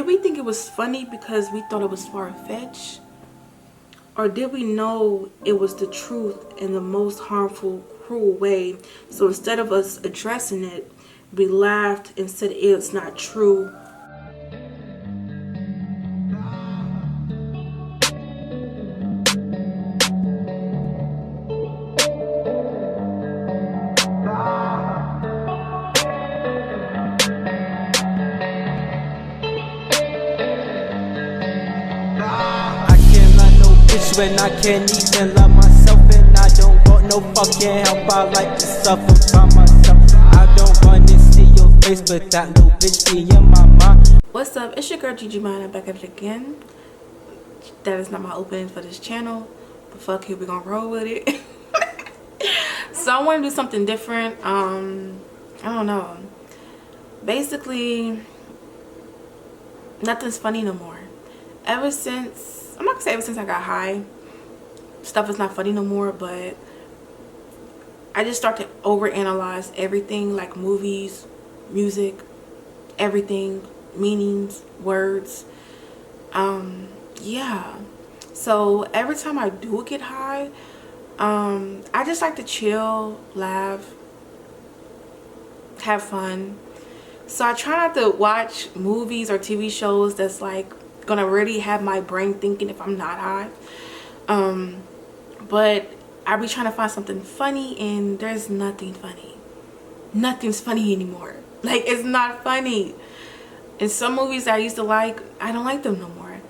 we think it was funny because we thought it was far-fetched? Or did we know it was the truth in the most harmful, cruel way? So instead of us addressing it, we laughed and said it's not true. When I can't even love myself and I don't want no fucking help. I like to suffer by myself. I don't wanna see your face, but that little bitch be in my mind. What's up? It's your girl Gigi Mine. I'm back at it again. That is not my opening for this channel, but fuck it, we're gonna roll with it. So I want to do something different. I don't know. Basically, nothing's funny no more. Ever since, I'm not gonna say ever since I got high, stuff is not funny no more, but I just start to overanalyze everything, like movies, music, everything, meanings, words. Yeah. So every time I do get high, I just like to chill, laugh, have fun. So I try not to watch movies or TV shows that's like gonna really have my brain thinking if I'm not high. But I be trying to find something funny, and there's nothing funny. Nothing's funny anymore. Like, it's not funny. And some movies I used to like, I don't like them no more.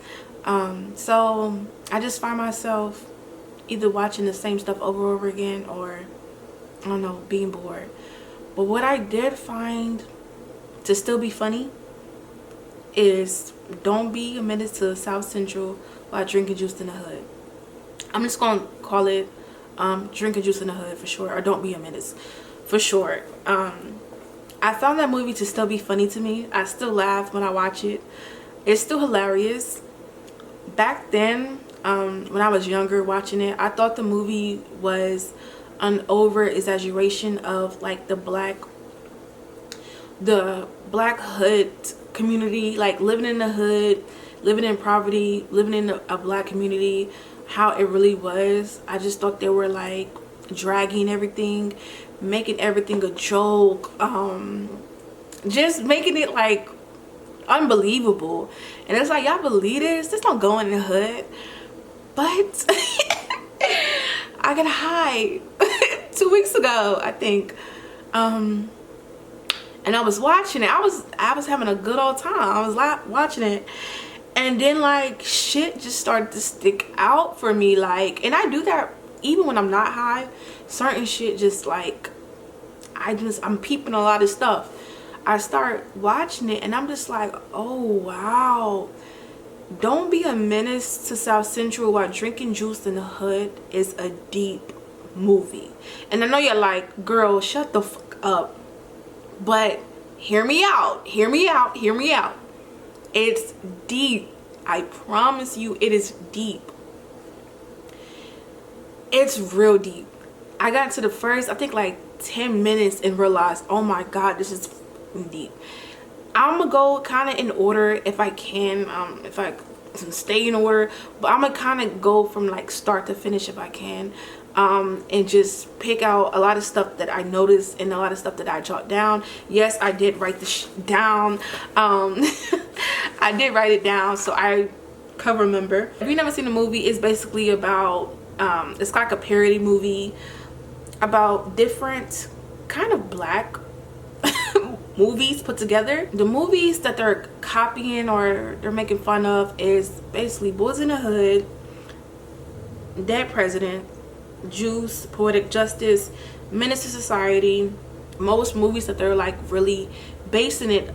So I just find myself either watching the same stuff over and over again, or I don't know, being bored. But what I did find to still be funny is don't be a menace to South Central while drinking juice in the hood. I'm just gonna call it drinking juice in the hood for short, or don't be a menace for short. I found that movie to still be funny to me. I still laugh when I watch it. It's still hilarious. Back then, when I was younger watching it, I thought the movie was an over exaggeration of like the black hood community, like living in the hood, living in poverty, living in a black community, how it really was. I just thought they were like dragging everything, making everything a joke, just making it like unbelievable. And it's like, y'all believe this? This don't go in the hood. But I got high 2 weeks ago, I think. And I was watching it. I was having a good old time. I was watching it, and then like shit just started to stick out for me. Like, and I do that even when I'm not high. Certain shit just like I'm peeping a lot of stuff. I start watching it and I'm just like, oh wow. Don't be a menace to South Central while drinking juice in the hood is a deep movie. And I know you're like, girl, shut the fuck up. But hear me out, hear me out, hear me out. It's deep. I promise you, it is deep. It's real deep. I got to the first, I think like 10 minutes and realized, oh my God, this is deep. I'm gonna go kind of in order if I can, if I can stay in order, but I'm gonna kind of go from like start to finish if I can. And just pick out a lot of stuff that I noticed and a lot of stuff that I jot down. Yes, I did write this down. I did write it down so I can remember. If you've never seen the movie, it's basically about, it's like a parody movie about different kind of black movies put together. The movies that they're copying or they're making fun of is basically Boys in the Hood, Dead President, Juice, Poetic Justice, Menace to Society. Most movies that they're like really basing it,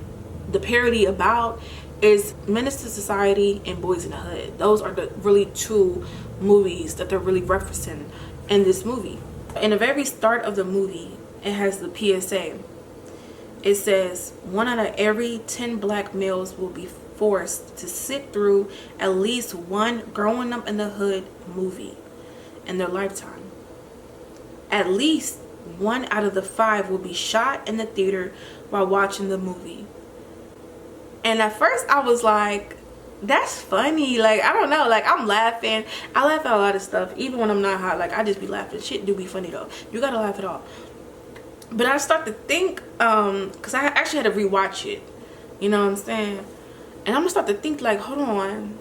the parody about, is Menace to Society and Boys in the Hood. Those are the really two movies that they're really referencing in this movie. In the very start of the movie, it has the PSA. It says 1 out of every 10 black males will be forced to sit through at least one growing up in the hood movie in their lifetime. At least 1 out of the 5 will be shot in the theater while watching the movie. And at first I was like, that's funny. Like, I don't know, like, I'm laughing. I laugh at a lot of stuff, even when I'm not hot. Like, I just be laughing. Shit do be funny though. You gotta laugh at all. But I start to think, because I actually had to rewatch it, you know what I'm saying? And I'm gonna start to think, like, hold on,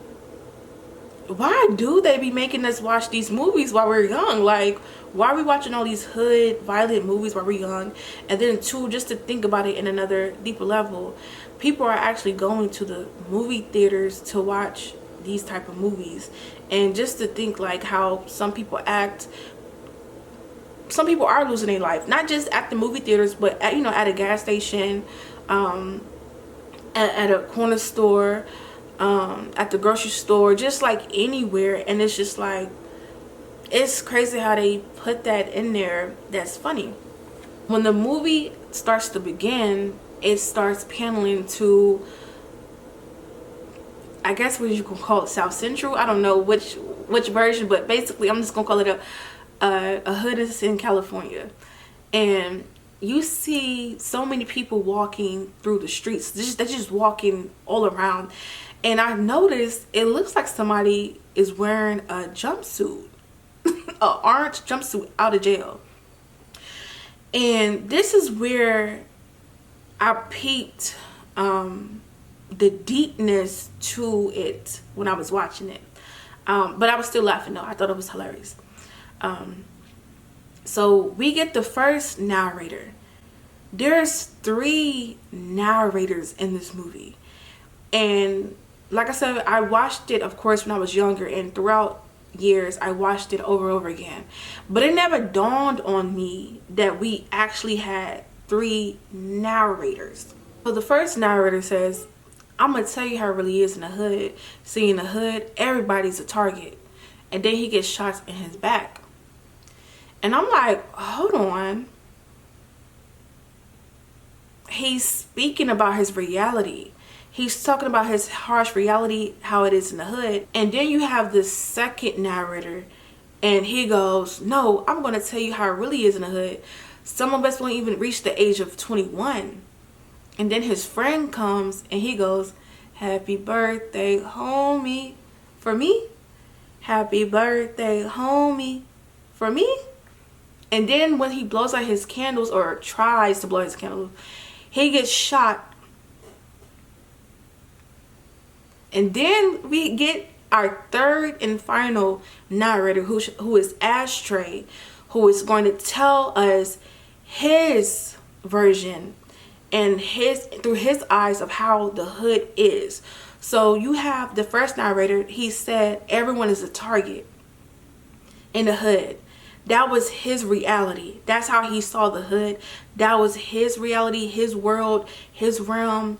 why do they be making us watch these movies while we're young? Like, why are we watching all these hood violent movies while we're young? And then two, just to think about it in another deeper level, people are actually going to the movie theaters to watch these type of movies. And just to think, like, how some people act, some people are losing their life, not just at the movie theaters, but at, you know, at a gas station, at a corner store, at the grocery store, just like anywhere. And it's just like, it's crazy how they put that in there. That's funny. When the movie starts to begin, it starts paneling to, I guess what you can call it, South Central. I don't know which version, but basically I'm just gonna call it a hood is in California. And you see so many people walking through the streets. They're just walking all around. And I noticed it looks like somebody is wearing a jumpsuit, an orange jumpsuit out of jail. And this is where I peeped the deepness to it when I was watching it. But I was still laughing though. I thought it was hilarious. So we get the first narrator. There's 3 narrators in this movie. And like I said, I watched it, of course, when I was younger, and throughout years I watched it over and over again. But it never dawned on me that we actually had 3 narrators. So the first narrator says, I'm gonna tell you how it really is in the hood. See, in the hood, everybody's a target. And then he gets shots in his back. And I'm like, hold on. He's speaking about his reality. He's talking about his harsh reality, how it is in the hood. And then you have the second narrator, and he goes, no, I'm going to tell you how it really is in the hood. Some of us won't even reach the age of 21. And then his friend comes, and he goes, happy birthday, homie, for me. Happy birthday, homie, for me. And then when he blows out his candles, or tries to blow his candles, he gets shot. And then we get our third and final narrator, who is Ashtray, who is going to tell us his version and through his eyes of how the hood is. So you have the first narrator. He said everyone is a target in the hood. That was his reality. That's how he saw the hood. That was his reality, his world, his realm.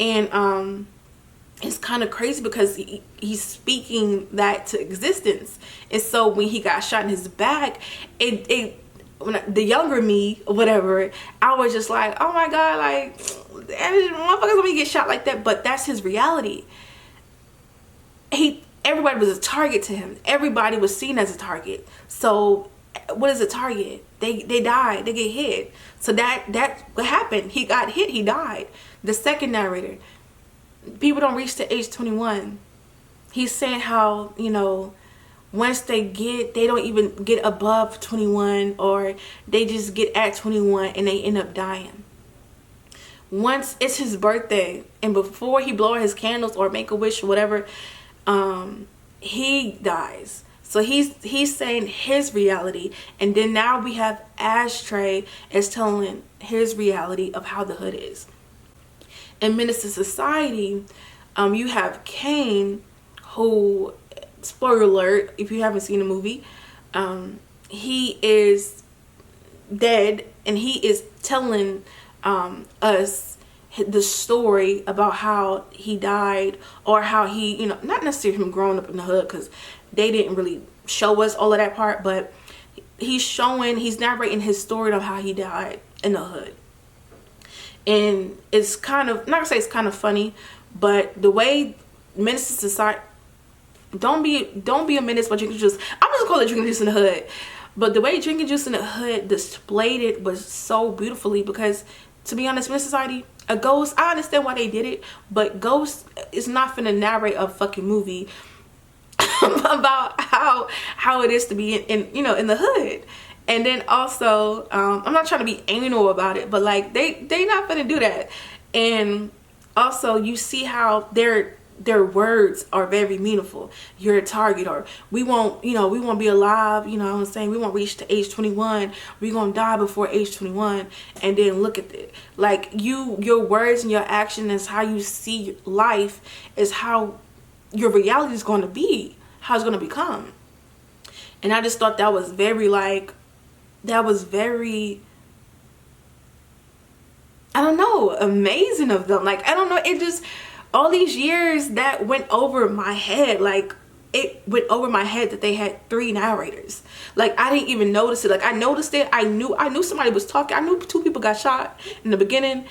And it's kind of crazy because he's speaking that to existence. And so when he got shot in his back, the younger me or whatever, I was just like, oh my God, like, motherfuckers when he get shot like that. But that's his reality. Everybody was a target to him. Everybody was seen as a target. So what is a target? They die, they get hit. So that what happened. He got hit, he died. The second narrator, people don't reach the age 21. He's saying how, you know, once they don't even get above 21, or they just get at 21 and they end up dying. Once it's his birthday and before he blow out his candles or make a wish or whatever, he dies. So he's saying his reality. And then now we have Ashtray is telling his reality of how the hood is. In Menace to Society, you have Kane, who, spoiler alert if you haven't seen the movie, he is dead, and he is telling us the story about how he died, or how he, you know, not necessarily him growing up in the hood, because they didn't really show us all of that part, but he's narrating his story of how he died in the hood. And it's kind of, not gonna say it's kind of funny, but the way Menace to Society, don't be a menace by drinking juice. I'm just gonna call it drinking juice in the hood. But the way Drinking Juice in the Hood displayed it was so beautifully, because to be honest, Miss Society, a ghost, I understand why they did it, but ghost is not finna narrate a fucking movie about how it is to be in you know, in the hood. And then also, I'm not trying to be anal about it, but like they not finna do that. And also, you see how their words are very meaningful. You're a target, or we won't, you know, we won't be alive, you know what I'm saying, we won't reach to age 21, we're gonna die before age 21. And then look at it, like your words and your action is how you see life, is how your reality is going to be, how it's going to become. And I just thought that was very, like, that was very, I don't know, amazing of them. Like, I don't know, it just, all these years that went over my head. Like, it went over my head that they had 3 narrators. Like, I didn't even notice it. Like, I noticed it, I knew somebody was talking, I knew 2 people got shot in the beginning,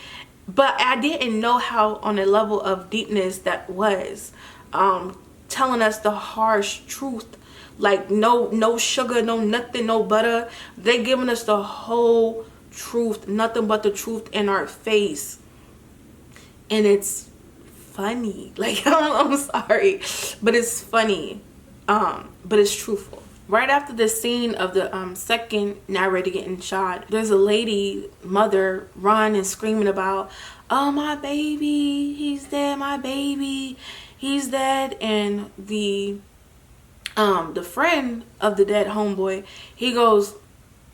but I didn't know how on a level of deepness that was, telling us the harsh truth. Like, no sugar, no nothing, no butter. They giving us the whole truth, nothing but the truth in our face. And it's funny. Like, I'm sorry, but it's funny, but it's truthful. Right after the scene of the second narrator getting shot, there's a lady mother running and screaming about, oh, my baby, he's dead, my baby, he's dead. And the friend of the dead homeboy, he goes,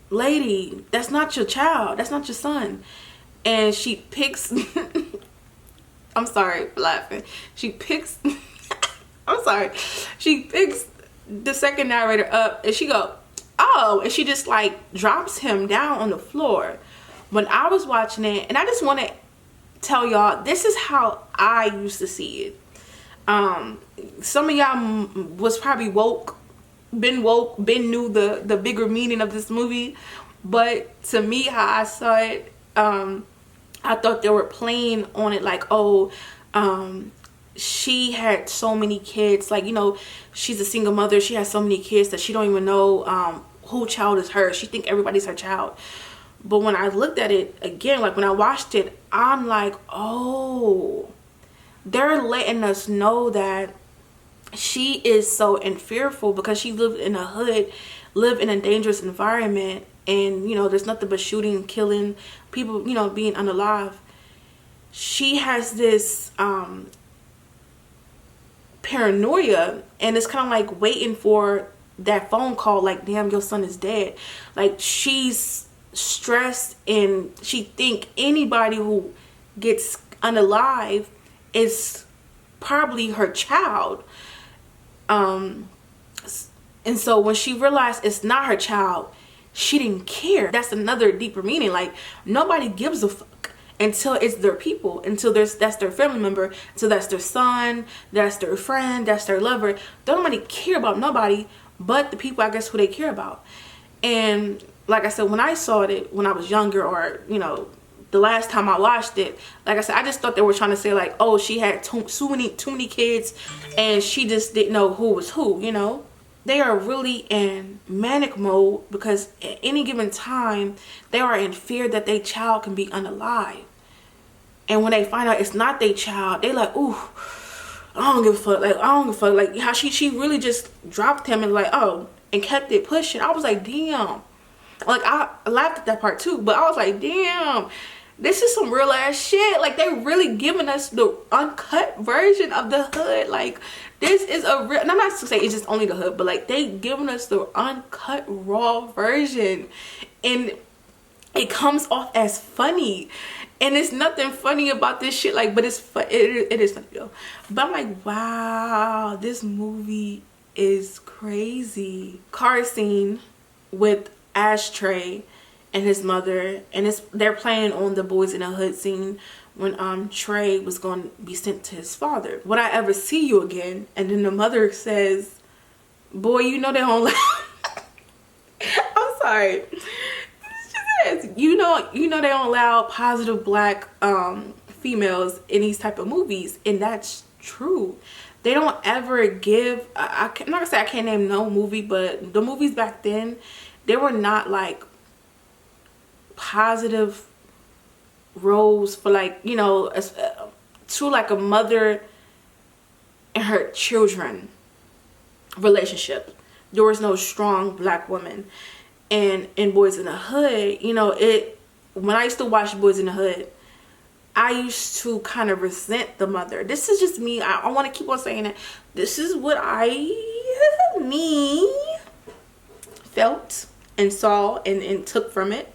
lady, that's not your child, that's not your son. And she picks I'm sorry for laughing. She picks I'm sorry, she picks the second narrator up and she go, oh, and she just like drops him down on the floor. When I was watching it, and I just want to tell y'all, this is how I used to see it. Some of y'all was probably been knew the bigger meaning of this movie, but to me, how I saw it, I thought they were playing on it like, oh, she had so many kids, like, you know, she's a single mother, she has so many kids that she don't even know who child is hers. She think everybody's her child. But when I looked at it again, like when I watched it, I'm like, oh, they're letting us know that she is so fearful because she lived in a hood, lived in a dangerous environment, and, you know, there's nothing but shooting, killing, people, you know, being unalive. She has this paranoia, and it's kind of like waiting for that phone call, like, damn, your son is dead. Like, she's stressed, and she think anybody who gets unalive is probably her child. And so when she realized it's not her child, she didn't care. That's another deeper meaning. Like, nobody gives a fuck until it's their people, until that's their family member, until that's their son, that's their friend, that's their lover. Don't nobody care about nobody but the people, I guess, who they care about. And like I said, when I saw it when I was younger, or, you know, the last time I watched it, like I said, I just thought they were trying to say like, oh, she had too many kids and she just didn't know who was who, you know. They are really in manic mode because at any given time they are in fear that their child can be unalive. And when they find out it's not their child, they like, ooh, I don't give a fuck. Like, I don't give a fuck. Like, how she really just dropped him and like, oh, and kept it pushing. I was like, damn. Like, I laughed at that part too, but I was like, damn, this is some real ass shit. Like, they really giving us the uncut version of the hood. Like, this is a real, and I'm not to say it's just only the hood, but like, they giving us the uncut raw version, and it comes off as funny. And it's nothing funny about this shit, like, but it's it is funny though. But I'm like, wow, this movie is crazy. Car scene with Ashtray and his mother, and they're playing on the Boys in the Hood scene when Trey was going to be sent to his father. Would I ever see you again? And then the mother says, boy, you know they don't allow I'm sorry, she says, you know they don't allow positive black females in these type of movies. And that's true. They don't ever give, I'm not gonna say I can't name no movie, but the movies back then, they were not like positive roles for like, you know, to like a mother and her children relationship. There was no strong black woman. And in Boys in the Hood, you know, when I used to watch Boys in the Hood, I used to kind of resent the mother. This is just me. I want to keep on saying it. This is what me felt and saw and took from it.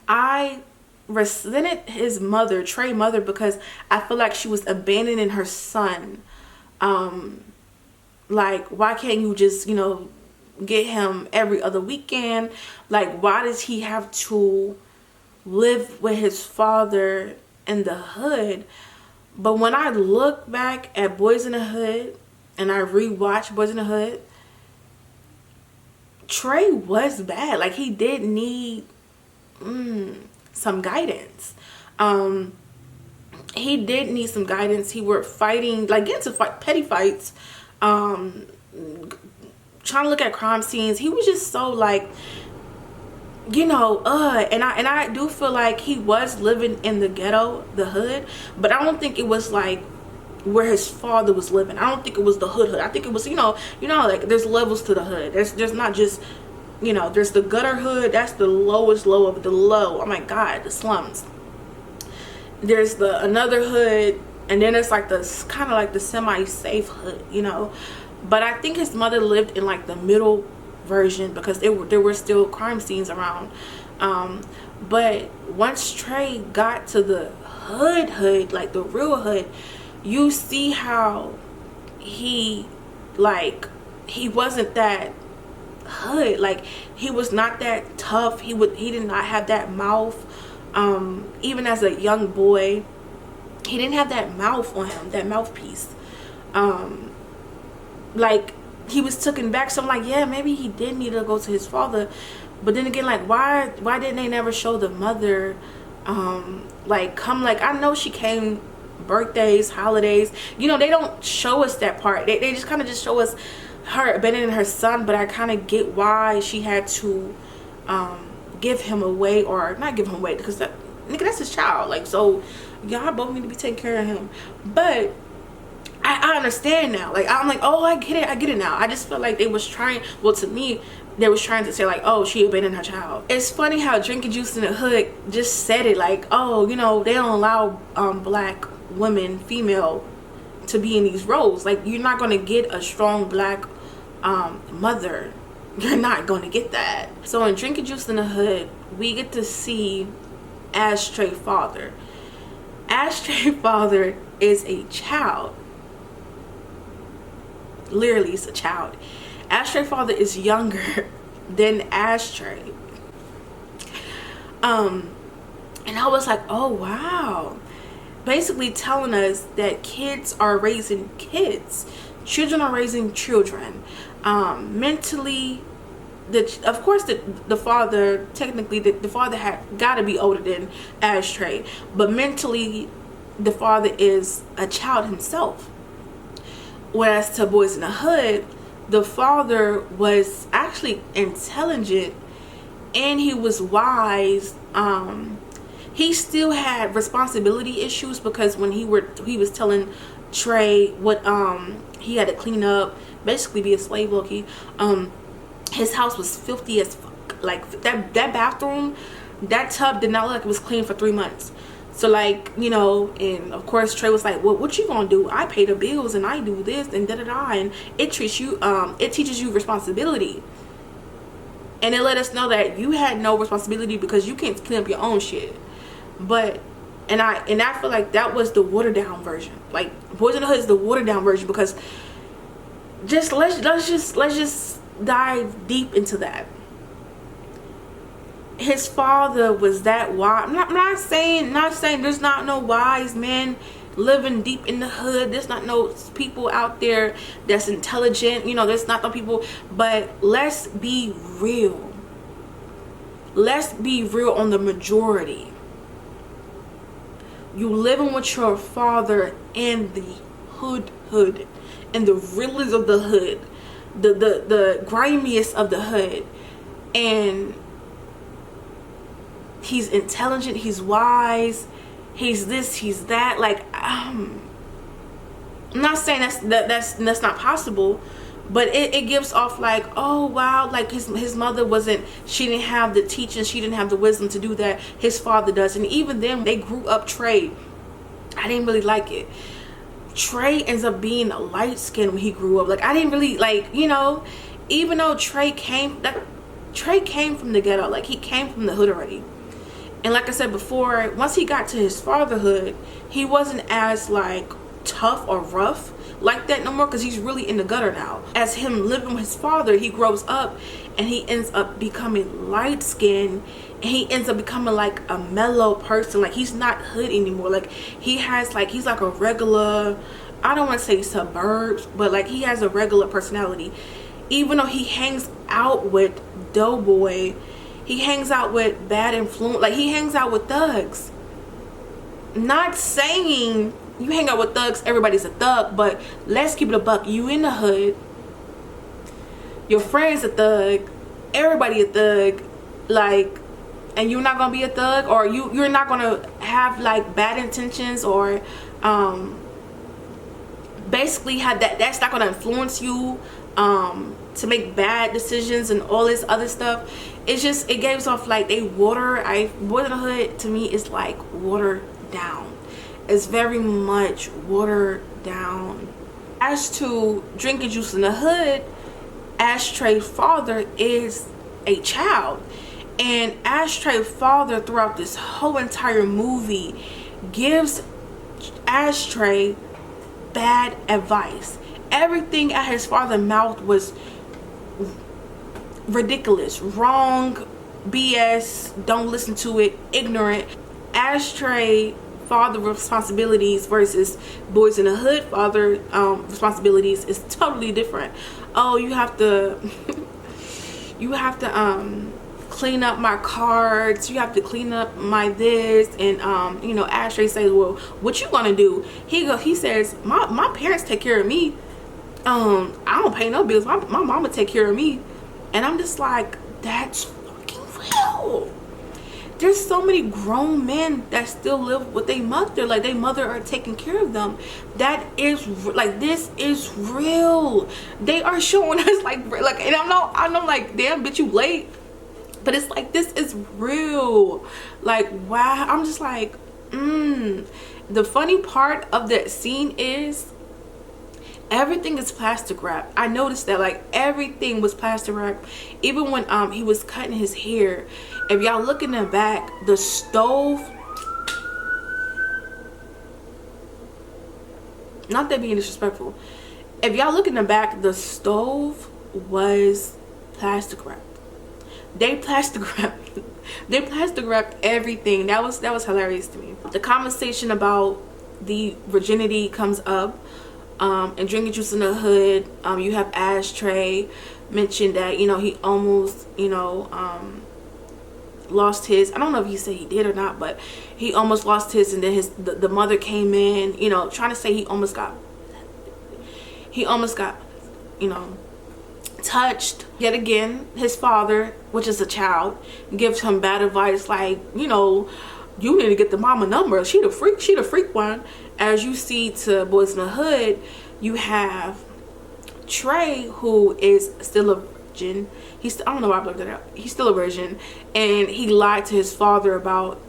I resented his mother, Trey's mother, because I feel like she was abandoning her son. Like, why can't you just, you know, get him every other weekend? Like, why does he have to live with his father in the hood? But when I look back at Boys in the Hood and I rewatch Boys in the Hood, Trey was bad. Like, he did need some guidance. He did need some guidance. He were fighting, like, getting to petty fights, trying to look at crime scenes. He was just so, like, you know, and I do feel like he was living in the ghetto, the hood, but I don't think it was like where his father was living. I don't think it was the hood. I think it was, you know, like, there's levels to the hood. There's not just, you know, there's the gutter hood. That's the lowest low of the low. Oh my God, the slums. There's the another hood, and then it's like the kind of like the semi-safe hood, you know. But I think his mother lived in like the middle version because there were still crime scenes around. But once Trey got to the hood, like the real hood, you see how he wasn't that hood. Like, he was not that tough. He did not have that mouth. Even as a young boy, he didn't have that mouth on him, that mouthpiece. Like, he was taken back. So I'm like, yeah, maybe he did need to go to his father. But then again, like, why didn't they never show the mother, like, I know she came birthdays, holidays, you know, they don't show us that part. They just kind of just show us her abandoning her son. But I kind of get why she had to give him away, or not give him away, because that's his child. Like, so y'all both need to be taking care of him. But I understand now. Like, I'm like, oh, I get it now. I just felt like they was trying, well, to me, they was trying to say like, oh, she abandoned her child. It's funny how Drinking Juice in the Hood just said it, like, oh, you know, they don't allow black women, female, to be in these roles. Like, you're not going to get a strong black mother. You're not going to get that. So in Drinking Juice in the Hood, we get to see Ashtray father. Ashtray father is a child. Literally, it's a child. Ashtray father is younger than Ashtray. And I was like, oh wow. Basically telling us that kids are raising kids. Children are raising children. Mentally, of course the father, technically the father had got to be older than Ashtray, but mentally the father is a child himself. Whereas to Boys in the Hood, the father was actually intelligent and he was wise. He still had responsibility issues because when he was telling Trey what he had to clean up, basically be a slave low-key. His house was filthy as fuck. Like, that bathroom, that tub did not look like it was clean for 3 months. So, like, you know, and of course Trey was like, well, what you gonna do? I pay the bills and I do this and da-da-da, and it teaches you responsibility. And it let us know that you had no responsibility because you can't clean up your own shit. But and I feel like that was the watered down version. Like, Boys in the Hood is the watered down version, because let's just dive deep into that. His father was that wise. I'm not saying there's not no wise men living deep in the hood. There's not no people out there that's intelligent. You know, there's not no people. But let's be real. Let's be real on the majority. You living with your father in the hood, in the realest of the hood, the grimiest of the hood, and he's intelligent, he's wise, he's this, he's that. Like, I'm not saying that's not possible, but it gives off like, oh wow, like his mother wasn't, she didn't have the teaching, she didn't have the wisdom to do that. His father does. And even then, they grew up. Trey, I didn't really like it. Trey ends up being a light skin when he grew up. Like, I didn't really like, you know, even though Trey came from the ghetto, like he came from the hood already. And like I said before, once he got to his fatherhood, he wasn't as like tough or rough like that no more, because he's really in the gutter now. As him living with his father, he grows up and he ends up becoming light skinned, and he ends up becoming like a mellow person. Like, he's not hood anymore. Like, he has like, he's like a regular, I don't want to say suburbs, but like he has a regular personality. Even though he hangs out with Doughboy, he hangs out with bad influence, like he hangs out with thugs. Not saying you hang out with thugs, everybody's a thug, but let's keep it a buck. You in the hood, your friend's a thug, everybody a thug, like, and you're not gonna be a thug, or you're not gonna have like bad intentions, or basically have that's not gonna influence you to make bad decisions and all this other stuff. It's just, it gives off like they Boys in the Hood to me is like watered down. It's very much watered down. As to Drinking Juice in the Hood, Ashtray's father is a child, and Ashtray's father throughout this whole entire movie gives Ashtray bad advice. Everything at his father's mouth was ridiculous, wrong, BS, don't listen to it, ignorant. Ashtray father responsibilities versus Boys in the Hood father responsibilities is totally different. Oh, you have to clean up my cards, you have to clean up my this, and you know, Ashtray says, well, what you gonna do? He says, my parents take care of me. I don't pay no bills, my mama take care of me. And I'm just like, that's fucking real. There's so many grown men that still live with their mother, like their mother are taking care of them. That is like, this is real. They are showing us like, and I know like, damn bitch, you late, but it's like, this is real. Like, wow. I'm just like, the funny part of that scene is everything is plastic wrap. I noticed that, like, everything was plastic wrap. Even when he was cutting his hair, if y'all look in the back, the stove, not that being disrespectful, if y'all look in the back, the stove was plastic wrap. They plastic wrapped everything. That was hilarious to me. The conversation about the virginity comes up. And Drinking Juice in the Hood, you have Ashtray mentioned that, you know, he almost, you know, lost his, I don't know if he said he did or not, but he almost lost his, and then the mother came in, you know, trying to say he almost got, you know, touched. Yet again, his father, which is a child, gives him bad advice, like, you know, you need to get the mama number. She the freak one. As you see to Boys in the Hood, you have Trey, who is still a virgin. I don't know why I blocked that out. He's still a virgin, and he lied to his father about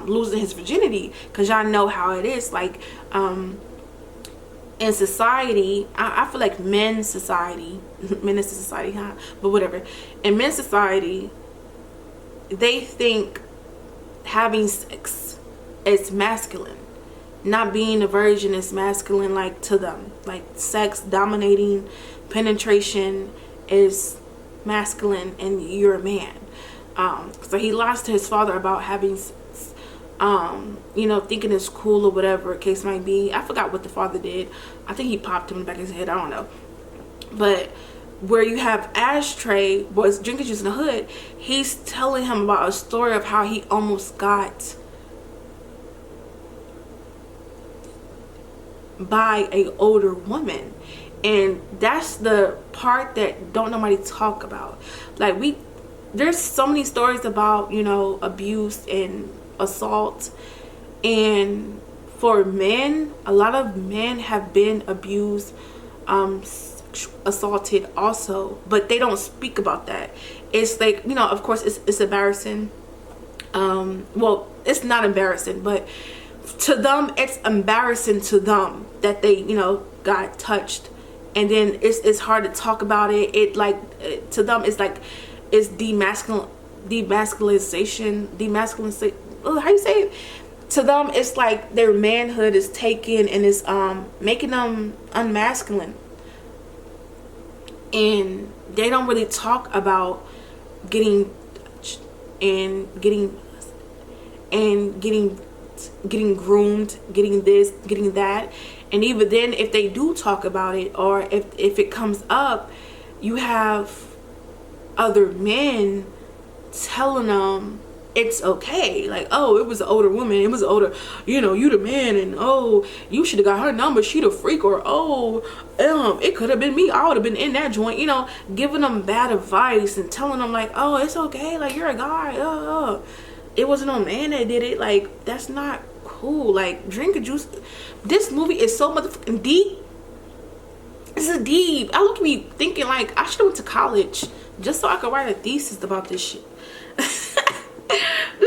losing his virginity, because y'all know how it is. Like, in society, I feel like Menace society, huh? But whatever. In men's society, they think having sex is masculine. Not being a virgin is masculine, like, to them. Like, sex, dominating, penetration is masculine, and you're a man. So he lies to his father about having sex, you know, thinking it's cool or whatever case might be. I forgot what the father did. I think he popped him in the back of his head, I don't know. But where you have Ashtray, Boys Drinking Juice in the Hood, he's telling him about a story of how he almost got by a older woman. And that's the part that don't nobody talk about. Like, there's so many stories about, you know, abuse and assault. And for men, a lot of men have been abused, assaulted also, but they don't speak about that. It's like, you know, of course it's embarrassing. Well, it's not embarrassing, but to them it's embarrassing to them that they, you know, got touched. And then it's hard to talk about it. It like, to them it's like, it's demasculization, how you say it? To them it's like their manhood is taken and is making them unmasculine. And they don't really talk about getting groomed, getting this, getting that. And even then, if they do talk about it, or if it comes up, you have other men telling them it's okay. Like, oh, it was an older woman, it was older, you know, you the man, and oh, you should have got her number, she the freak, or oh, it could have been me, I would have been in that joint, you know, giving them bad advice and telling them like, oh, it's okay, like, you're a guy, it wasn't no man that did it. Like, that's not cool. Like, drinking juice. This movie is so motherfucking deep. This is deep. I look at me thinking like I should have went to college just so I could write a thesis about this shit. Just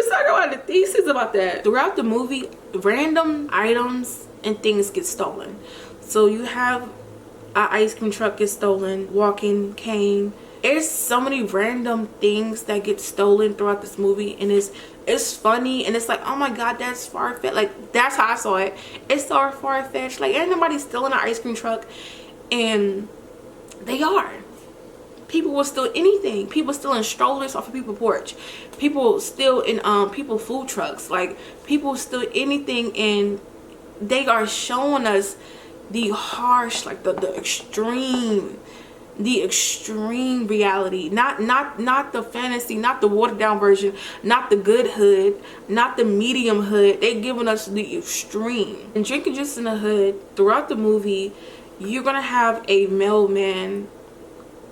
so I could write a thesis about that. Throughout the movie, random items and things get stolen. So you have an ice cream truck get stolen, walking cane. There's so many random things that get stolen throughout this movie, and it's funny, and it's like, oh my god, that's far-fetched. Like, that's how I saw it. It's so far-fetched. Like, ain't nobody stealing an ice cream truck. And they are. People will steal anything. People stealing strollers off of people's porch. People steal in people food trucks. Like, people steal anything, and they are showing us the harsh, like the extreme reality, not the fantasy, not the watered down version, not the good hood, not the medium hood. They giving us the extreme. And Drinking Juice in the Hood, throughout the movie, you're gonna have a mailman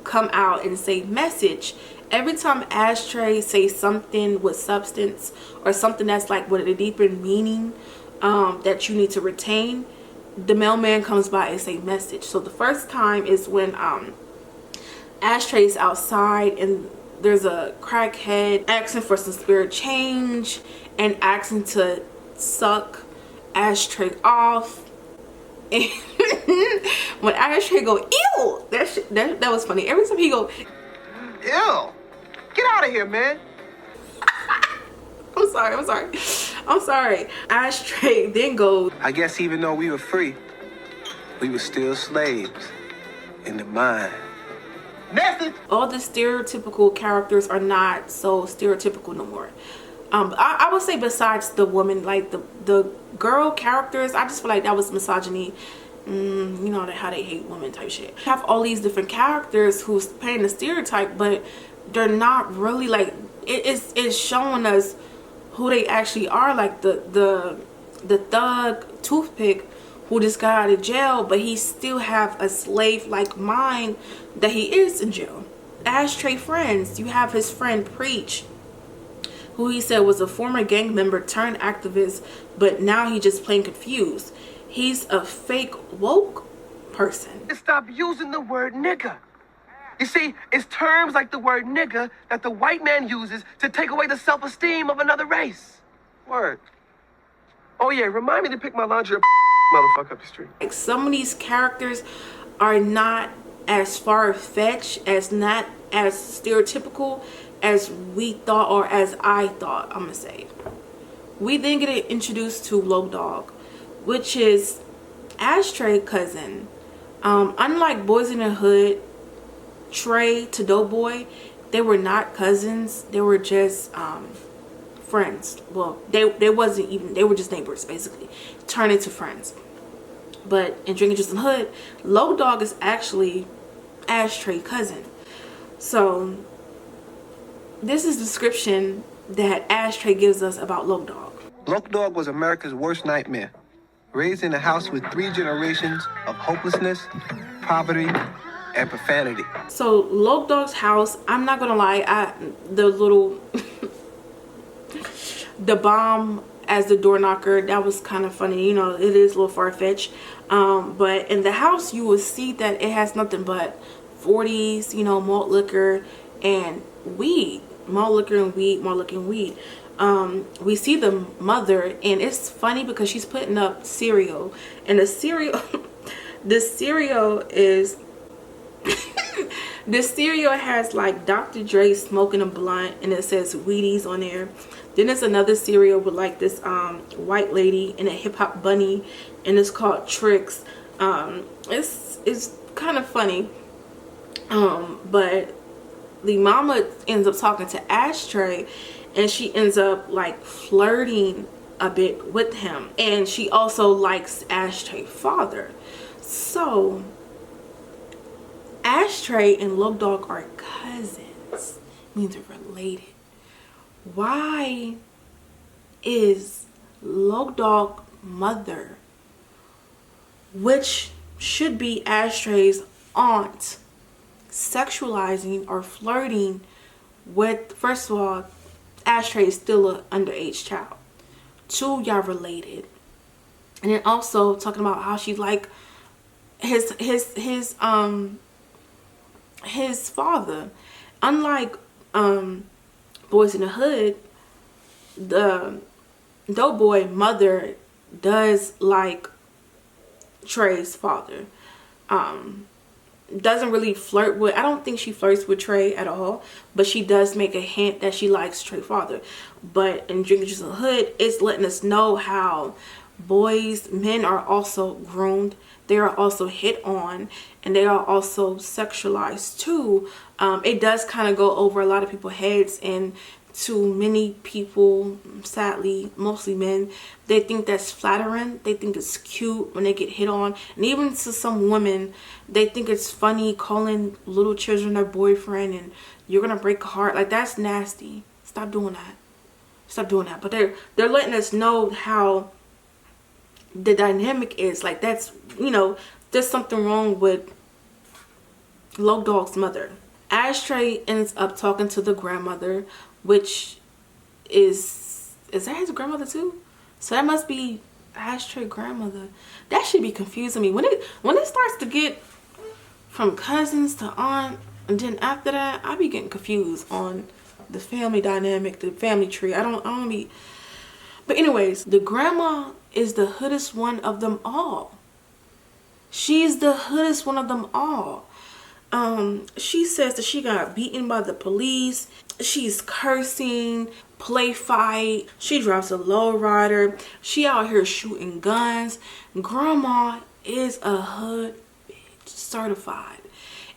come out and say message. Every time Ashtray says something with substance, or something that's like with a deeper meaning that you need to retain, the mailman comes by and say message. So the first time is when Ashtray is outside and there's a crackhead asking for some spirit change and asking to suck Ashtray off. And when Ashtray go, ew, that was funny. Every time he go, ew, get out of here, man. I'm sorry. Ashtray then goes, I guess even though we were free, we were still slaves in the mind. Message. All the stereotypical characters are not so stereotypical no more. I would say besides the woman, like the girl characters, I just feel like that was misogyny. You know, how they hate women type shit. You have all these different characters who's playing the stereotype, but they're not really like, it's showing us who they actually are. Like the thug toothpick who just got out of jail, but he still have a slave-like mind that he is in jail. Ashtray friends, you have his friend Preach, who he said was a former gang member turned activist, but now he just plain confused. He's a fake woke person. Stop using the word nigga. You see, it's terms like the word nigga that the white man uses to take away the self-esteem of another race. Word. Oh yeah, remind me to pick my laundry up, motherfucker, up the street. Like, some of these characters are not as far-fetched, not as stereotypical as we thought, or as I thought, I'm gonna say. We then get introduced to Low Dog, which is Ashtray cousin. Unlike Boys in the Hood, Trey to Doughboy, they were not cousins. They were just friends. Well, they wasn't even, they were just neighbors basically, turned into friends. But in Drinking Juice in the Hood, Low Dog is actually Ashtray cousin. So this is the description that Ashtray gives us about Low Dog. Low Dog was America's worst nightmare. Raised in a house with 3 generations of hopelessness, poverty, and profanity. So Loc Dog's house, I'm not gonna lie, the little the bomb as the door knocker, that was kind of funny. You know, it is a little far-fetched. But in the house, you will see that it has nothing but 40s, you know, malt liquor and weed. Malt liquor and weed, malt liquor and weed. We see the mother, and it's funny because she's putting up cereal, and the cereal the cereal is the cereal has like Dr. Dre smoking a blunt, and it says Wheaties on there. Then there's another cereal with like this white lady and a hip-hop bunny, and it's called Tricks. It's kind of funny. But the mama ends up talking to Ashtray, and she ends up like flirting a bit with him, and she also likes Ashtray father. So Ashtray and Loc Dog are cousins, means they're related. Why is Loc Dog mother, which should be Ashtray's aunt, sexualizing or flirting with, first of all, Ashtray is still an underage child. 2, y'all related. And then also talking about how she like his father. Unlike Boys in the Hood, the Doughboy mother does like Trey's father. Doesn't really flirt with, I don't think she flirts with Trey at all, but she does make a hint that she likes Trey's father. But in Drinking Juice in the Hood, it's letting us know how men are also groomed, they are also hit on, and they are also sexualized too. It does kind of go over a lot of people's heads, and to many people, sadly, mostly men, they think that's flattering. They think it's cute when they get hit on. And even to some women, they think it's funny calling little children their boyfriend and you're gonna break a heart. Like, that's nasty. Stop doing that. Stop doing that. But they're letting us know how the dynamic is. Like, that's, you know, there's something wrong with Loc Dog's mother. Ashtray ends up talking to the grandmother, which is that his grandmother too? So that must be Ashtray grandmother. That should be confusing me when it starts to get from cousins to aunt, and then after that I be getting confused on the family dynamic, the family tree. I don't be. But anyways, the grandma is the hoodest one of them all. She's the hoodest one of them all. She says that she got beaten by the police. She's cursing, play fight. She drives a lowrider. She out here shooting guns. Grandma is a hood bitch, certified.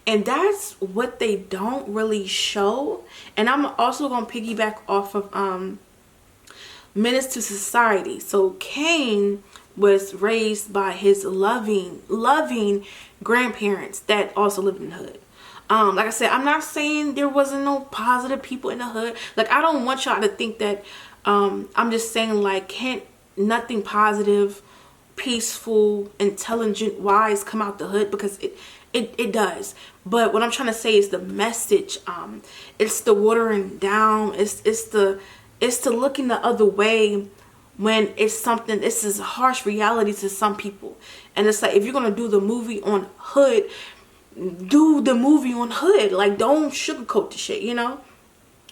And that's what they don't really show. And I'm also gonna piggyback off of Menace to Society. So Kane was raised by his loving grandparents that also lived in the hood. Like I said, I'm not saying there wasn't no positive people in the hood. Like, I don't want y'all to think that I'm just saying like can't nothing positive, peaceful, intelligent, wise come out the hood, because it does. But what I'm trying to say is the message. It's the watering down. It's the looking the other way when it's something. This is harsh reality to some people, and it's like, if you're gonna do the movie on hood, do the movie on hood. Like, don't sugarcoat the shit, you know.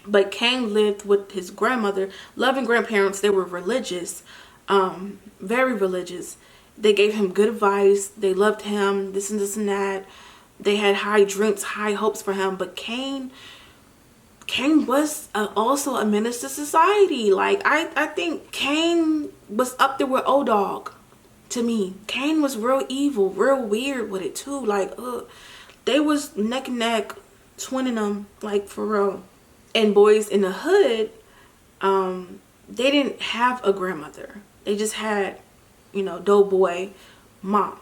But Kane lived with his grandmother, loving grandparents. They were religious, very religious. They gave him good advice. They loved him, this and this and that. They had high dreams, high hopes for him. But Kane was also a menace to society. Like, I think Kane was up there with O-Dog to me. Kane was real evil, real weird with it too. Like, they was neck and neck, twinning them, like, for real. And Boys in the Hood, they didn't have a grandmother. They just had, you know, Doughboy's mom.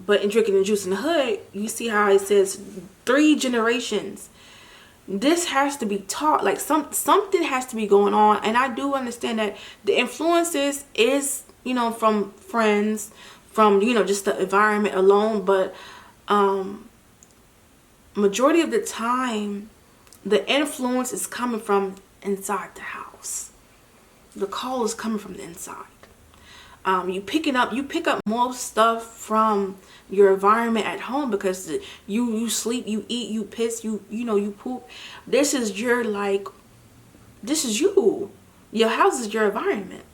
But in Drinking and Juice in the Hood, you see how it says 3 generations. This has to be taught. Like, something has to be going on. And I do understand that the influences is, you know, from friends, from, you know, just the environment alone. But majority of the time, the influence is coming from inside the house. The call is coming from the inside. You pick up more stuff from your environment at home, because you sleep, you eat, you piss, you know, you poop. This is your, like, this is you. Your house is your environment.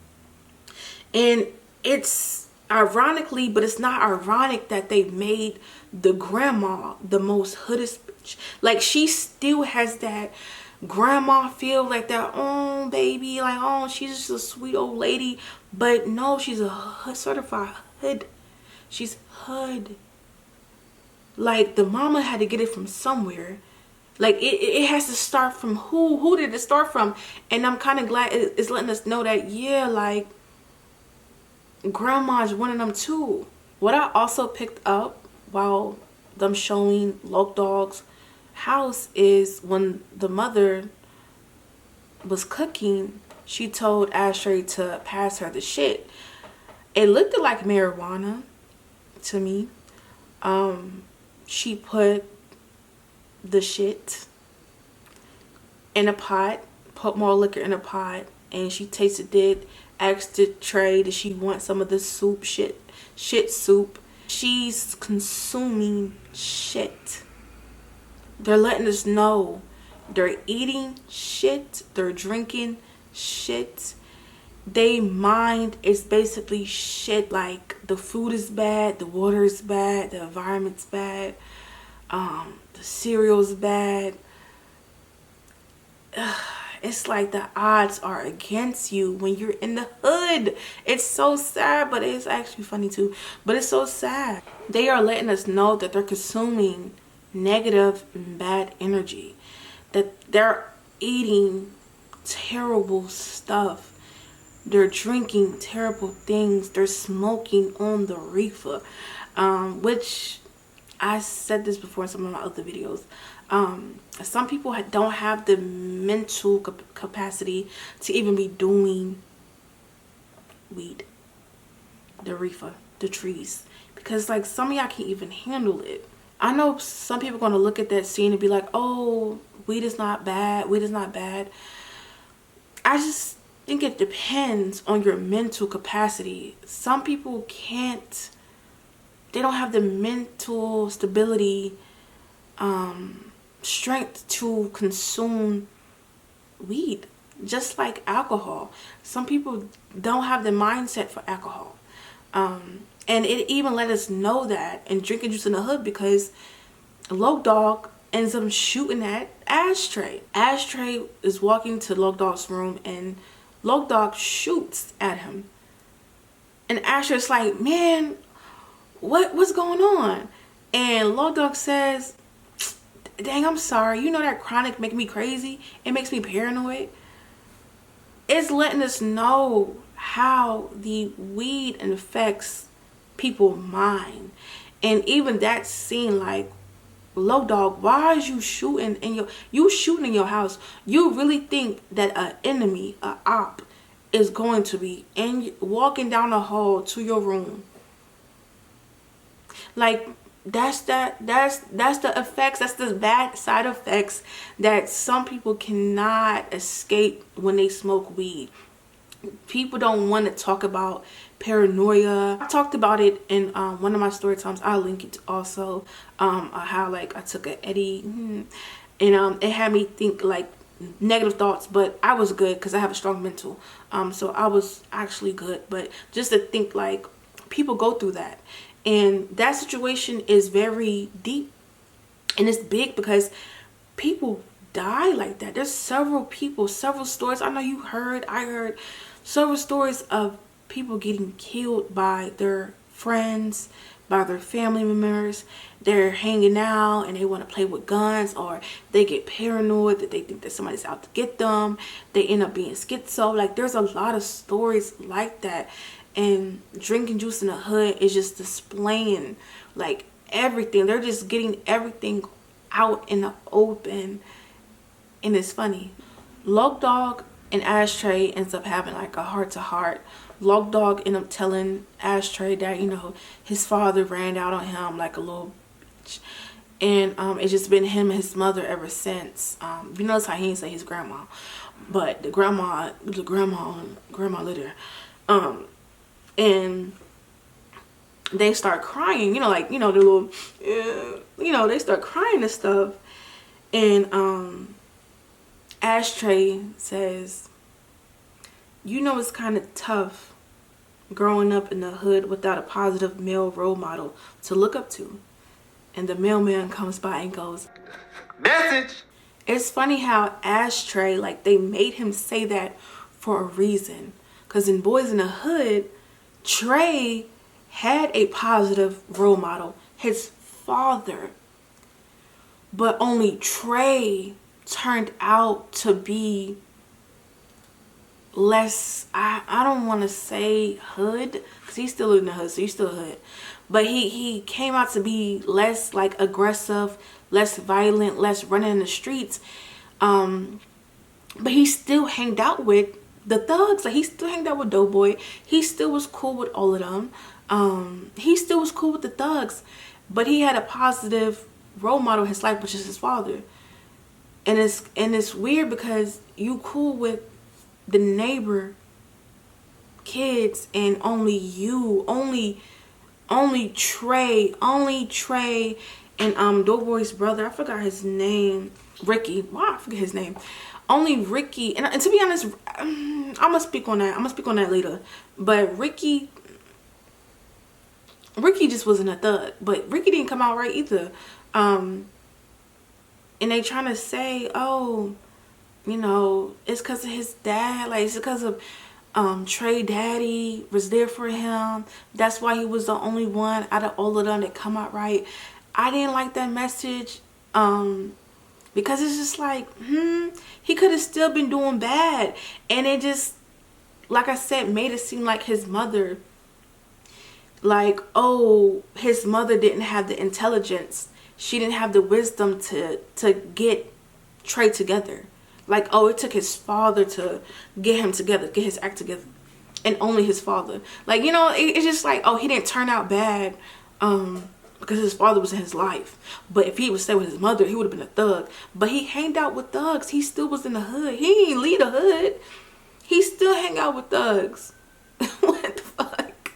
And it's ironically, but it's not ironic, that they made the grandma the most hoodest bitch. Like, she still has that grandma feel, like that, oh baby, like, oh, she's just a sweet old lady. But no, she's a hood, certified hood. She's hood. Like, the mama had to get it from somewhere. Like, it has to start from who did it start from? And I'm kind of glad it's letting us know that, yeah, like, grandma's one of them too. What I also picked up while them showing Loc Dog's house is, when the mother was cooking, she told Ashtray to pass her the shit. It looked like marijuana to me. She put the shit in a pot, put more liquor in a pot, and she tasted it, asked the tray, did she want some of the soup, shit soup. She's consuming shit. They're letting us know they're eating shit, they're drinking shit. They mind is basically shit. Like, the food is bad, the water is bad, the environment's bad, the cereal's bad. It's like the odds are against you when you're in the hood. It's so sad, but it's actually funny too. But it's so sad. They are letting us know that they're consuming negative and bad energy, that they're eating terrible stuff, they're drinking terrible things, they're smoking on the reefer, which I said this before in some of my other videos. Some people don't have the mental capacity to even be doing weed, the reefer, the trees, because, like, some of y'all can't even handle it. I know some people are going to look at that scene and be like, oh, weed is not bad, weed is not bad. I just think it depends on your mental capacity. Some people can't, they don't have the mental stability, strength to consume weed, just like alcohol. Some people don't have the mindset for alcohol. And it even let us know that in Drinking Juice in the Hood, because Loc Dog ends up shooting at Ashtray. Ashtray is walking to Loc Dog's room, and Loc Dog shoots at him. And Ashtray's like, man, what's going on? And Loc Dog says, dang, I'm sorry. You know that chronic make me crazy. It makes me paranoid. It's letting us know how the weed affects people's mind. And even that scene, like, Loc Dog, why is you shooting in your house? You really think that an enemy, a op, is going to be walking down the hall to your room? Like, that's the effects, that's the bad side effects that some people cannot escape when they smoke weed. People don't want to talk about paranoia. I talked about it in one of my story times. I'll link it also, how, like, I took an Eddie, and it had me think, like, negative thoughts, but I was good because I have a strong mental, so I was actually good. But just to think, like, people go through that, and that situation is very deep, and it's big because people die like that. There's several people, several stories. I know you heard, I heard several stories of people getting killed by their friends, by their family members. They're hanging out and they want to play with guns, or they get paranoid that they think that somebody's out to get them. They end up being schizo. Like, there's a lot of stories like that. And Drinking Juice in the Hood is just displaying, like, everything. They're just getting everything out in the open, and it's funny. Loc Dog and Ashtray ends up having, like, a heart-to-heart Log Dog ended up telling Ashtray that, you know, his father ran out on him like a little bitch. And it's just been him and his mother ever since. You notice how he didn't say his grandma, but the grandma later. And they start crying, you know, like, you know, the little, you know, they start crying and stuff. And Ashtray says, you know, it's kind of tough growing up in the hood without a positive male role model to look up to. And the mailman comes by and goes, Message! It's funny how Ashtray, like, they made him say that for a reason. Because in Boys in the Hood, Trey had a positive role model, his father. But only Trey turned out to be less, I don't want to say hood, because he's still in the hood, so he's still hood. But he came out to be less like aggressive, less violent, less running in the streets. But he still hanged out with the thugs. Like, he still hanged out with Doughboy. He still was cool with all of them. He still was cool with the thugs. But he had a positive role model in his life, which is his father. And it's weird because you cool with the neighbor kids and only Trey and Doughboy's brother, I forgot his name, Ricky. Why I forget his name? Only Ricky, and to be honest, I'm gonna speak on that later. But Ricky just wasn't a thug. But Ricky didn't come out right either. And they trying to say, oh, you know, it's because of his dad, like it's because of Trey daddy was there for him. That's why he was the only one out of all of them that come out right. I didn't like that message because it's just like, he could have still been doing bad. And it just, like I said, made it seem like his mother, like, oh, his mother didn't have the intelligence. She didn't have the wisdom to get Trey together. Like, oh, it took his father to get him together, get his act together. And only his father. Like, you know, it's just like, oh, he didn't turn out bad because his father was in his life. But if he would stay with his mother, he would have been a thug. But he hanged out with thugs. He still was in the hood. He didn't leave the hood. He still hang out with thugs. What the fuck?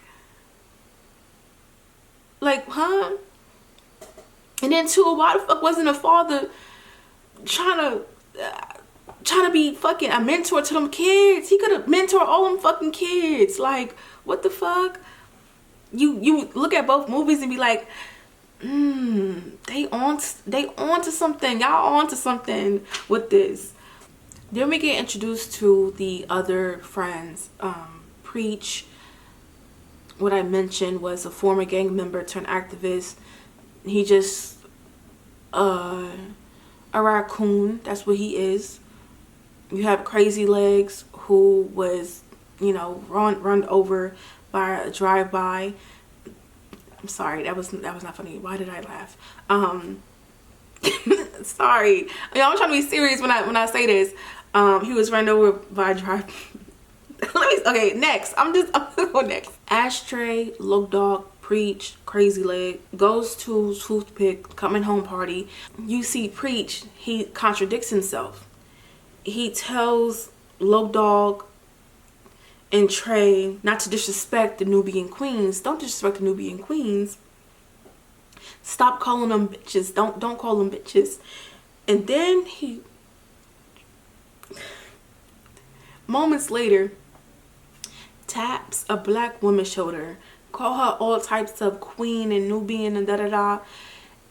Like, huh? And then too, why the fuck wasn't a father trying to be fucking a mentor to them kids? He could have mentored all them fucking kids. Like, what the fuck? You look at both movies and be like, they on to something. Y'all on to something with this. Then we get introduced to the other friends. Preach, what I mentioned, was a former gang member turned activist. He just a raccoon. That's what he is. You have Crazy Legs, who was, you know, run over by a drive-by. I'm sorry, that was not funny. Why did I laugh? Sorry, I'm trying to be serious when I say this. He was run over by a drive. Okay, next. I'm gonna go next. Ashtray, Low Dog, Preach, Crazy Leg goes to Toothpick coming home party. You see Preach, he contradicts himself. He tells Low Dog and Trey not to disrespect the Nubian queens. Don't disrespect the Nubian queens. Stop calling them bitches. Don't call them bitches. And then he, moments later, taps a black woman's shoulder, call her all types of queen and Nubian and da-da-da,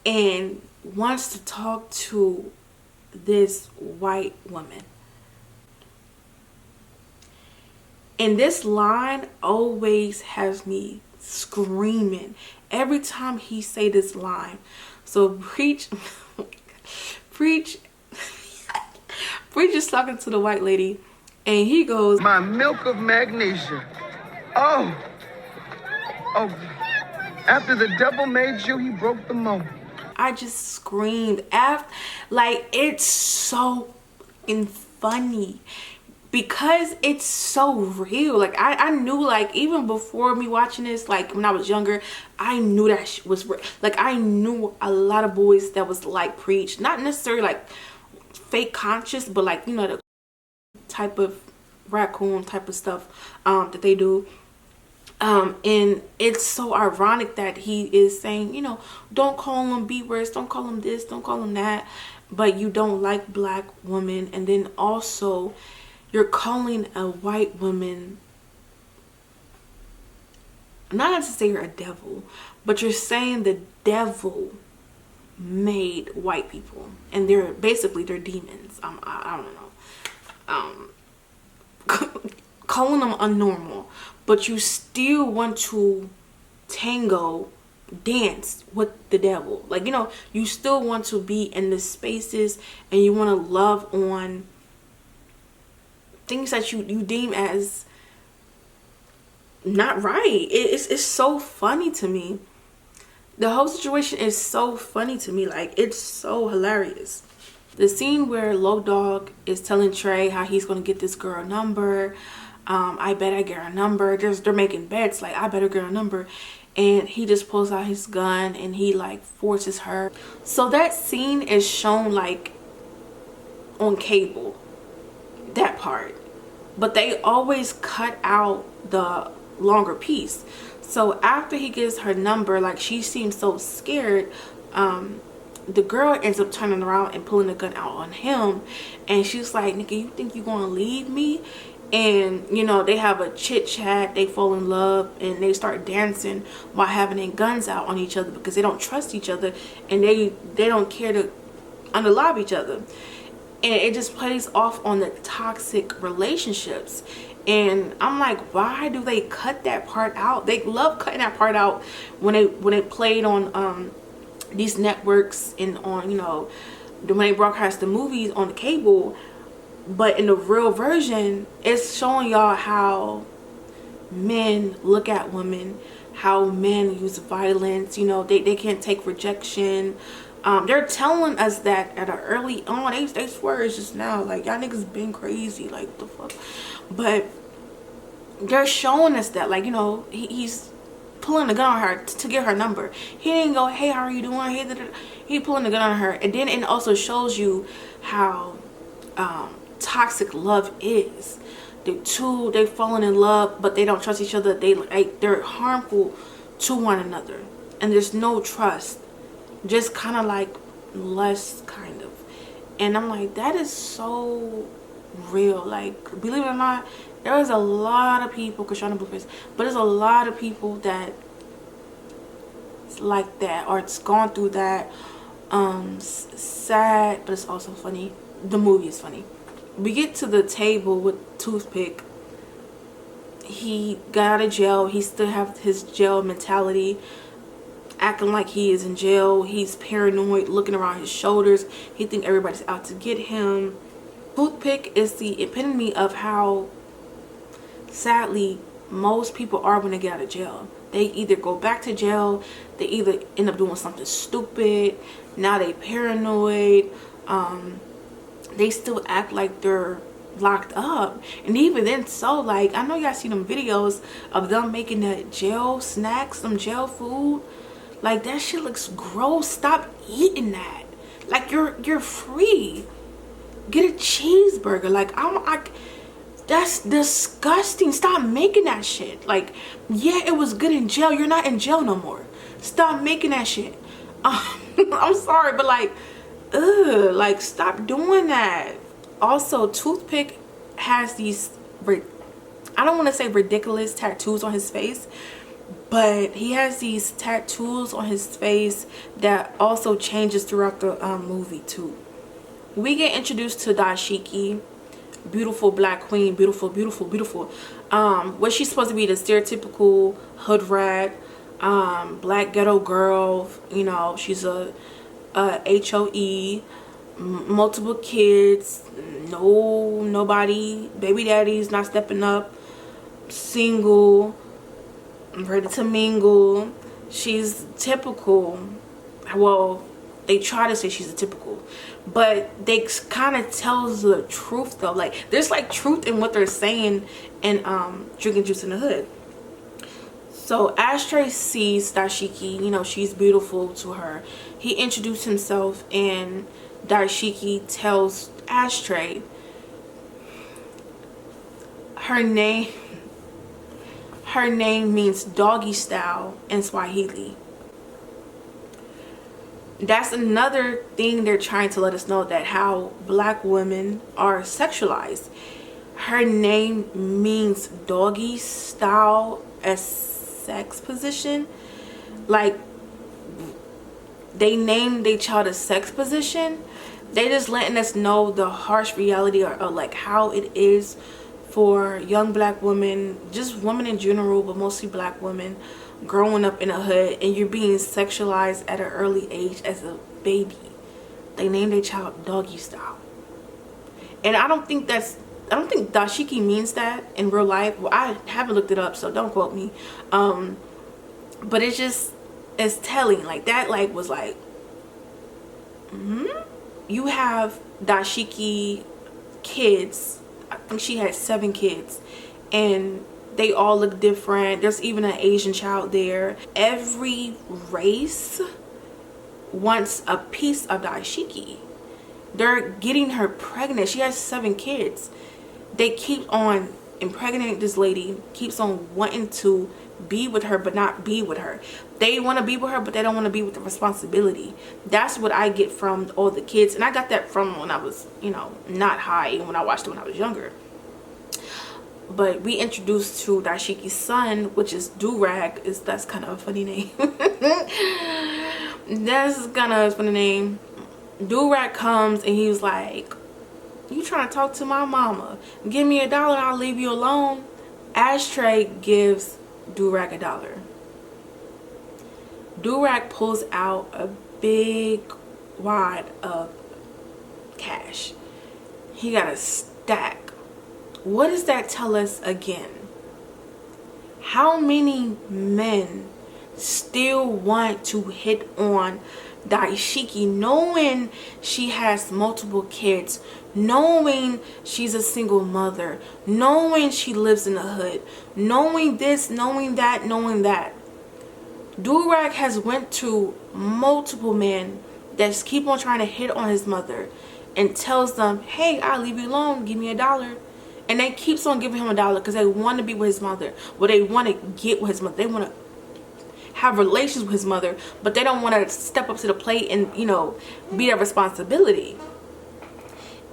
and wants to talk to this white woman. And this line always has me screaming every time he say this line. So Preach is talking to the white lady, and he goes, My milk of magnesia. Oh, after the devil made you, he broke the mold. I just screamed. Like, it's so fucking funny. because it's so real. Like I knew, like even before me watching this, like when I was younger, I knew that shit was real. Like I knew a lot of boys that was like preach, not necessarily like fake conscious, but like, you know, the type of raccoon type of stuff that they do. And it's so ironic that he is saying, you know, don't call them B words, don't call them this, don't call them that, but you don't like black women. And then also you're calling a white woman, not to say you're a devil, but you're saying the devil made white people, and they're basically, they're demons. I don't know. Calling them unnormal, but you still want to tango, dance with the devil. Like, you know, you still want to be in the spaces, and you want to love on things that you deem as not right. It's so funny to me. The whole situation is so funny to me. Like, it's so hilarious. The scene where Low Dog is telling Trey how he's gonna get this girl a number. I bet I get her number. They're making bets, like, I better get her number. And he just pulls out his gun and he like forces her. So that scene is shown like on cable, that part. But they always cut out the longer piece. So after he gives her number, like, she seems so scared, the girl ends up turning around and pulling the gun out on him, and she's like, nigga, you think you gonna leave me? And, you know, they have a chit chat, they fall in love, and they start dancing while having their guns out on each other, because they don't trust each other, and they don't care to unalive each other. And it just plays off on the toxic relationships. And I'm like, why do they cut that part out? They love cutting that part out when they played on these networks and on, you know, when they broadcast the movies on the cable. But in the real version, it's showing y'all how men look at women, how men use violence. You know, they can't take rejection. They're telling us that at an early on. They swear it's just now, like, y'all niggas been crazy, like, what the fuck. But they're showing us that, like, you know, he's pulling the gun on her to get her number. He didn't go, hey, how are you doing? He pulling the gun on her. And then it also shows you how toxic love is. They're falling in love, but they don't trust each other. They're harmful to one another, and there's no trust, just kind of like lust, kind of. And I'm like, that is so real. Like, believe it or not, there is a lot of people, Krishana Blueface, but there's a lot of people that it's like that, or it's gone through that. Sad, but it's also funny. The movie is funny. We get to the table with Toothpick. He got out of jail. He still have his jail mentality, acting like he is in jail. He's paranoid, looking around his shoulders. He think everybody's out to get him. Toothpick is the epitome of how, sadly, most people are when they get out of jail. They either go back to jail, they either end up doing something stupid, now they paranoid, they still act like they're locked up. And even then, so, like, I know y'all seen them videos of them making that jail snacks, some jail food. Like, that shit looks gross. Stop eating that. Like, you're free. Get a cheeseburger. Like, that's disgusting. Stop making that shit. Like, yeah, it was good in jail. You're not in jail no more. Stop making that shit. I'm sorry, but like, ugh, like, stop doing that. Also, Toothpick has these, I don't want to say ridiculous tattoos on his face, but he has these tattoos on his face that also changes throughout the movie too. We get introduced to Dashiki, beautiful black queen, beautiful, beautiful, beautiful. What she's supposed to be, the stereotypical hood rat, black ghetto girl. You know, she's a HOE, multiple kids, nobody, baby daddy's not stepping up, single, ready to mingle. She's typical. Well, they try to say she's a typical, but they kind of tells the truth though. Like there's like truth in what they're saying in Drinking Juice in the Hood. So Ashtray sees Dashiki, you know, she's beautiful to her. He introduced himself and Dashiki tells Ashtray her name means doggy style in Swahili. That's another thing they're trying to let us know, that how black women are sexualized. Her name means doggy style as sex position. Like they named their child a sex position. They just letting us know the harsh reality of like how it is for young black women, just women in general, but mostly black women, growing up in a hood, and you're being sexualized at an early age as a baby. They named their child doggy style. And I don't think dashiki means that in real life. Well, I haven't looked it up, so don't quote me. But it's telling. Like that like was like you have dashiki kids. I think she had 7 kids, and they all look different. There's even an Asian child there. Every race wants a piece of Dashiki. They're getting her pregnant. She has 7 kids. They keep on impregnating this lady, keeps on wanting to be with her but not be with her. They want to be with her, but they don't want to be with the responsibility. That's what I get from all the kids, and I got that from when I was, you know, not high, when I watched it when I was younger. But we introduced to Dashiki's son, which is Durag. That's kind of a funny name. That's kind of a funny name. Durag comes and he was like, "You trying to talk to my mama? Give me $1 and I'll leave you alone." Ashtray gives Durag $1. Durag pulls out a big wad of cash. He got a stack. What does that tell us again? How many men still want to hit on Daishiki, knowing she has multiple kids, knowing she's a single mother, knowing she lives in the hood, knowing this, knowing that, knowing that? Durag has went to multiple men that keep on trying to hit on his mother and tells them, "Hey, I'll leave you alone, give me $1. And they keeps on giving him $1 because they want to be with his mother. Well, they want to get with his mother. They want to have relations with his mother, but they don't want to step up to the plate and, you know, be their responsibility.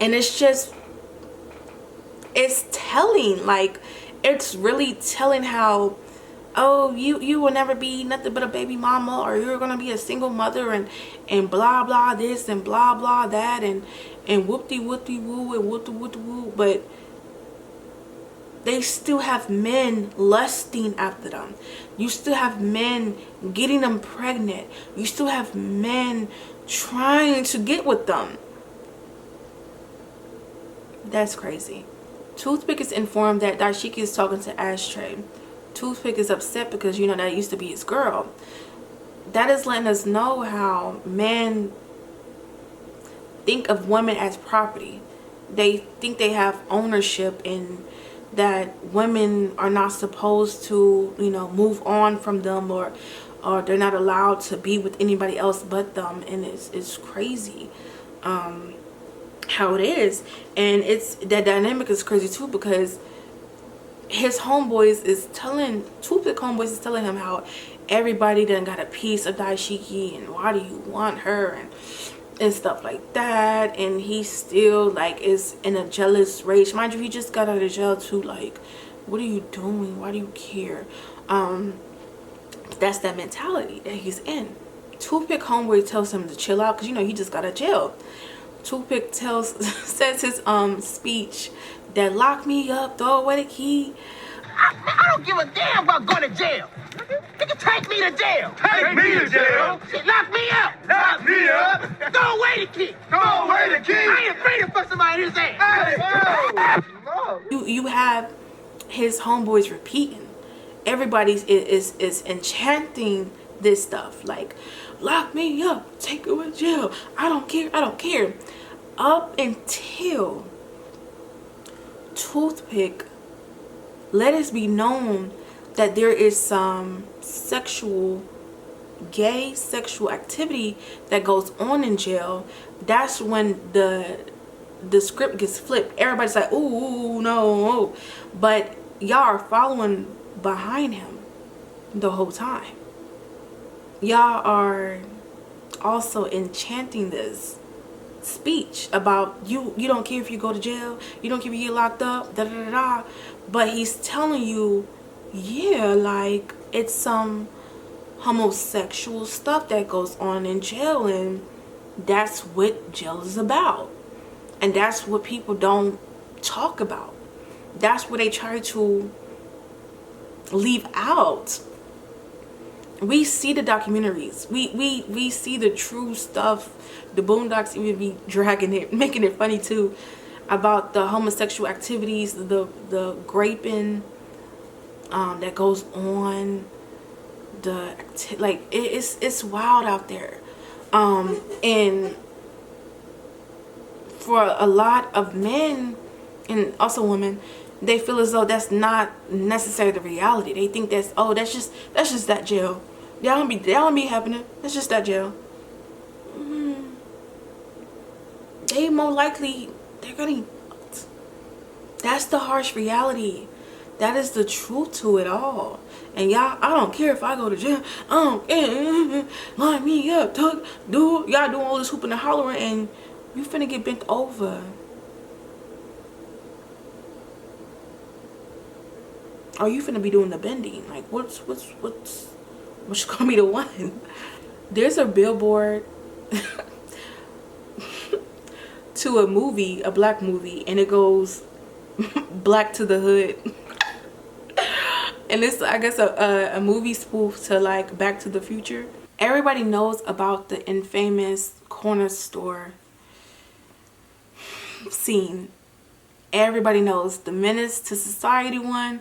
And it's just, it's telling. Like, it's really telling how, oh, you will never be nothing but a baby mama, or you're gonna be a single mother, and blah blah this and blah blah that, and whoopty whoopty woo and whoopty whoopty woo. But they still have men lusting after them. You still have men getting them pregnant. You still have men trying to get with them. That's crazy. Toothpick is informed that Daishiki is talking to Ashtray. Toothpick is upset because, you know, that used to be his girl. That is letting us know how men think of women as property. They think they have ownership, and that women are not supposed to, you know, move on from them, or they're not allowed to be with anybody else but them. And it's crazy how it is. And it's, that dynamic is crazy too, because his homeboys is telling, Toothpick homeboys is telling him how everybody done got a piece of Daishiki, and why do you want her, and stuff like that. And he still like is in a jealous rage. Mind you, he just got out of jail too. Like, what are you doing? Why do you care? That's that mentality that he's in. Toothpick homeboy tells him to chill out because, you know, he just got out of jail. Toothpick says his speech that, "Lock me up, throw away the key." I don't give a damn about going to jail. Nigga, take me to jail. Take me to jail. Shit, lock me up. Lock me up. Throw away the key. Throw away the key. I ain't afraid to fuck somebody in his ass. Hey, no. You have his homeboys repeating. Everybody is enchanting this stuff, like lock me up, take me to jail, I don't care, I don't care, up until Toothpick let it be known that there is some gay sexual activity that goes on in jail. That's when the script gets flipped. Everybody's like, ooh, no. But y'all are following behind him the whole time. Y'all are also enchanting this speech about you don't care if you go to jail, you don't care if you get locked up, da da da da. But he's telling you, yeah, like it's some homosexual stuff that goes on in jail, and that's what jail is about. And that's what people don't talk about. That's what they try to leave out. We see the documentaries. We see the true stuff. The Boondocks even be dragging it, making it funny too, about the homosexual activities, the graping that goes on. It's wild out there. And for a lot of men and also women, they feel as though that's not necessarily the reality. They think that's just that jail. That don't be happening. That's just that jail. They more likely they're gonna. That's the harsh reality. That is the truth to it all. And y'all, I don't care if I go to jail. I don't care. Line me up, y'all doing all this hooping and hollering, and you finna get bent over. Or you finna be doing the bending. Like what's gonna be the one? There's a billboard to a movie, a black movie, and it goes Black to the Hood. And it's, I guess, a movie spoof to like Back to the Future. Everybody knows about the infamous corner store scene. Everybody knows the Menace to Society one,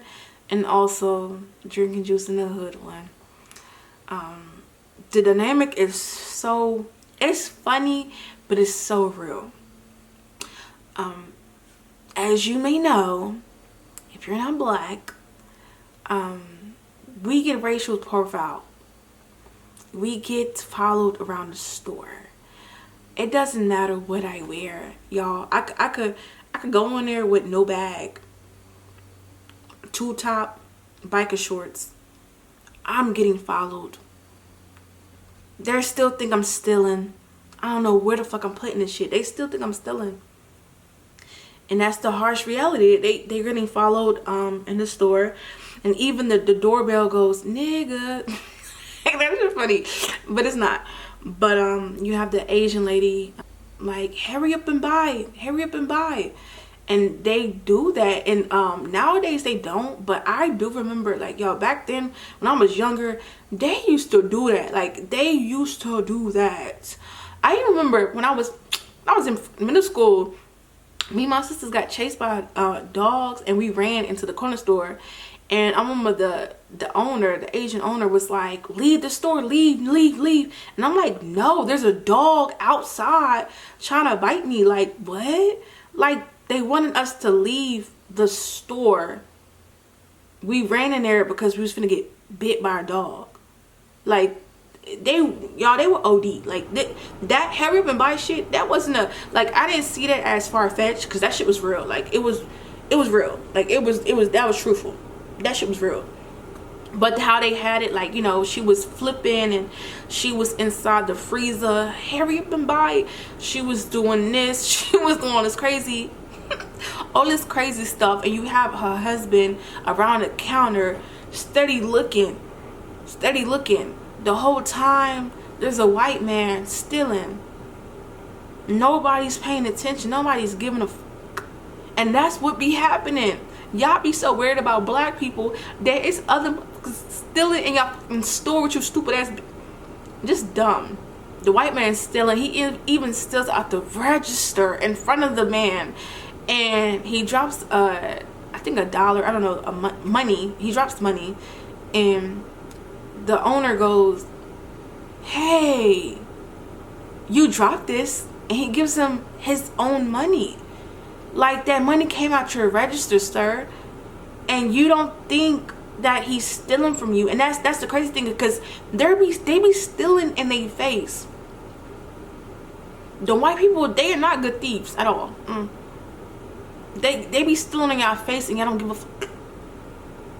and also Drinking Juice in the Hood one. The dynamic is it's funny, but it's so real. As you may know, if you're not black, we get racial profiled. We get followed around the store. It doesn't matter what I wear, y'all. I could go in there with no bag, two top biker shorts. I'm getting followed. They still think I'm stealing. I don't know where the fuck I'm putting this shit. They still think I'm stealing. And that's the harsh reality. They're getting followed in the store. And even the doorbell goes, nigga. That's just funny. But it's not. But you have the Asian lady like, hurry up and buy. Hurry up and buy. And they do that. And nowadays they don't. But I do remember, like, y'all, back then when I was younger, they used to do that. Like, they used to do that. I even remember when I was in middle school, me and my sisters got chased by dogs, and we ran into the corner store. And I remember the Asian owner was like, leave the store, leave. And I'm like, no, there's a dog outside trying to bite me. Like, what? Like, they wanted us to leave the store. We ran in there because we was finna get bit by a dog. Like, they were OD. Like, that hurry up and buy shit, that wasn't like, I didn't see that as far-fetched, because that shit was real. Like, it was real. Like, that was truthful. That shit was real. But how they had it, like, you know, she was flipping and she was inside the freezer, hurry up and buy. She was doing this, she was doing all this crazy all this crazy stuff, and you have her husband around the counter steady looking the whole time. There's a white man stealing. Nobody's paying attention, nobody's giving a fuck. And that's what be happening. Y'all be so worried about black people. There is other stealing in your store with you stupid ass. Just dumb. The white man stealing. He even steals out the register in front of the man, and he drops I think $1. I don't know, money. He drops money, and the owner goes, hey, you dropped this, and he gives him his own money. Like, that money came out your register, sir, and you don't think that he's stealing from you. And that's the crazy thing, because they be stealing in their face. The white people, they are not good thieves at all. They be stealing in y'all face, and y'all don't give a fuck.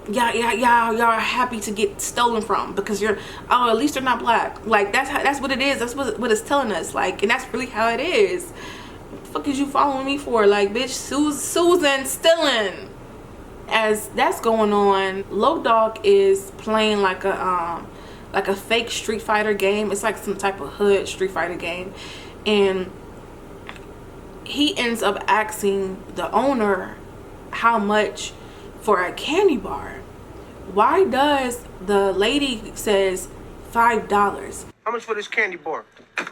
Y'all are happy to get stolen from because you're, oh, at least they're not black. Like, that's what it is. That's what it's telling us. Like, and that's really how it is. What the fuck is you following me for? Like, bitch, Susan stealing. As that's going on, Low Dog is playing like a fake Street Fighter game. It's like some type of hood Street Fighter game, and he ends up asking the owner how much for a candy bar. Why does the lady says $5? How much for this candy bar? $5.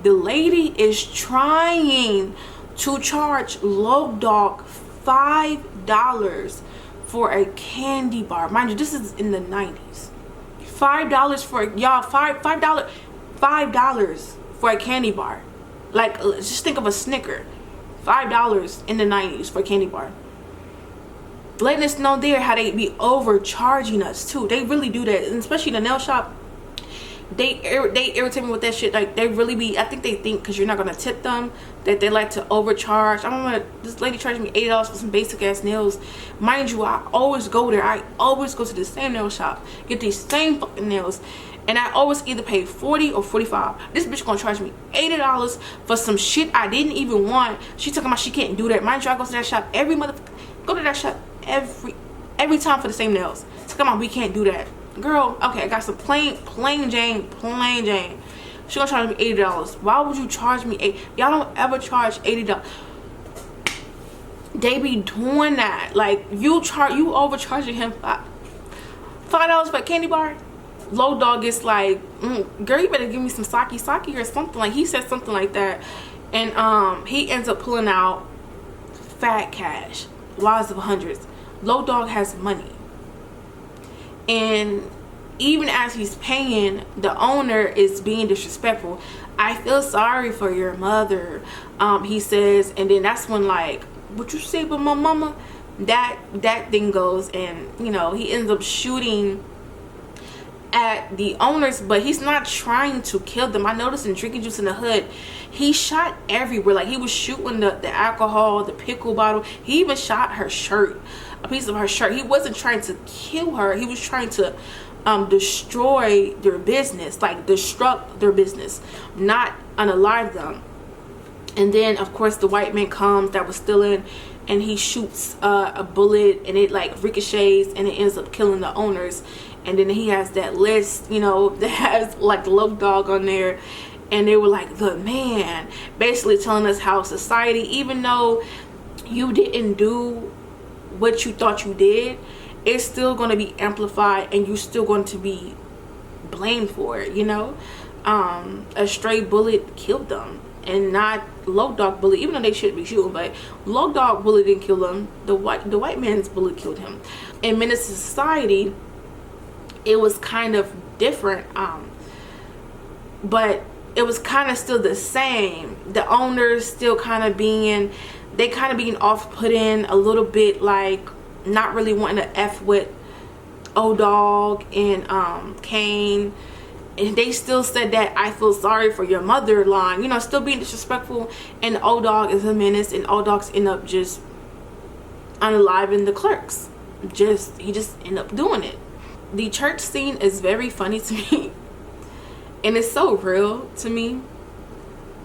The lady is trying to charge Low Dog $5 for a candy bar. Mind you, this is in the 90s. $5 for y'all. $5 for a candy bar. Like, just think of a Snicker. $5 in the 90s for a candy bar. Letting us know there how they be overcharging us too. They really do that, and especially the nail shop. They irritate me with that shit. Like, they really be, I think they think because you're not gonna tip them that they like to overcharge. I remember this lady charged me $80 for some basic ass nails. Mind you, I always go there. I always go to the same nail shop, get these same fucking nails, and I always either pay $40 or $45. This bitch gonna charge me $80 for some shit I didn't even want. She talking about she can't do that. Mind you, I go to that shop every every time for the same nails. So come on, we can't do that. Girl, okay, I got some plain Jane. She gonna charge me $80. Why would you charge me y'all don't ever charge $80. They be doing that. Like, you overcharging him $5 for a candy bar. Low Dog is like, girl, you better give me some sake or something. Like, he said something like that, and he ends up pulling out fat cash, wads of hundreds. Low Dog has money, and even as he's paying, the owner is being disrespectful. I feel sorry for your mother, he says, and then that's when, like, what you say about my mama, that thing goes, and you know, he ends up shooting at the owners, but he's not trying to kill them. I noticed in Drinking Juice in the Hood, he shot everywhere. Like, he was shooting the alcohol, the pickle bottle. He even shot her shirt, a piece of her shirt. He wasn't trying to kill her. He was trying to destroy their business, like disrupt their business, not unalive them. And then, of course, the white man comes that was stealing, and he shoots a bullet, and it like ricochets, and it ends up killing the owners. And then he has that list, you know, that has like Low Dog on there, and they were like, the man, basically telling us how society, even though you didn't do what you thought you did, it's still going to be amplified, and you're still going to be blamed for it, you know. A stray bullet killed them, and not Low Dog bullet, even though they should be shooting, but Low Dog bullet didn't kill them. The white man's bullet killed him. In Menace society, it was kind of different, but it was kind of still the same. The owners still kind of being off-putting a little bit, like not really wanting to F with O-Dog and Kane. And they still said that I feel sorry for your mother line, you know, still being disrespectful. And O-Dog is a menace, and O-Dog's end up just unaliving the clerks. He just end up doing it. The church scene is very funny to me, and it's so real to me.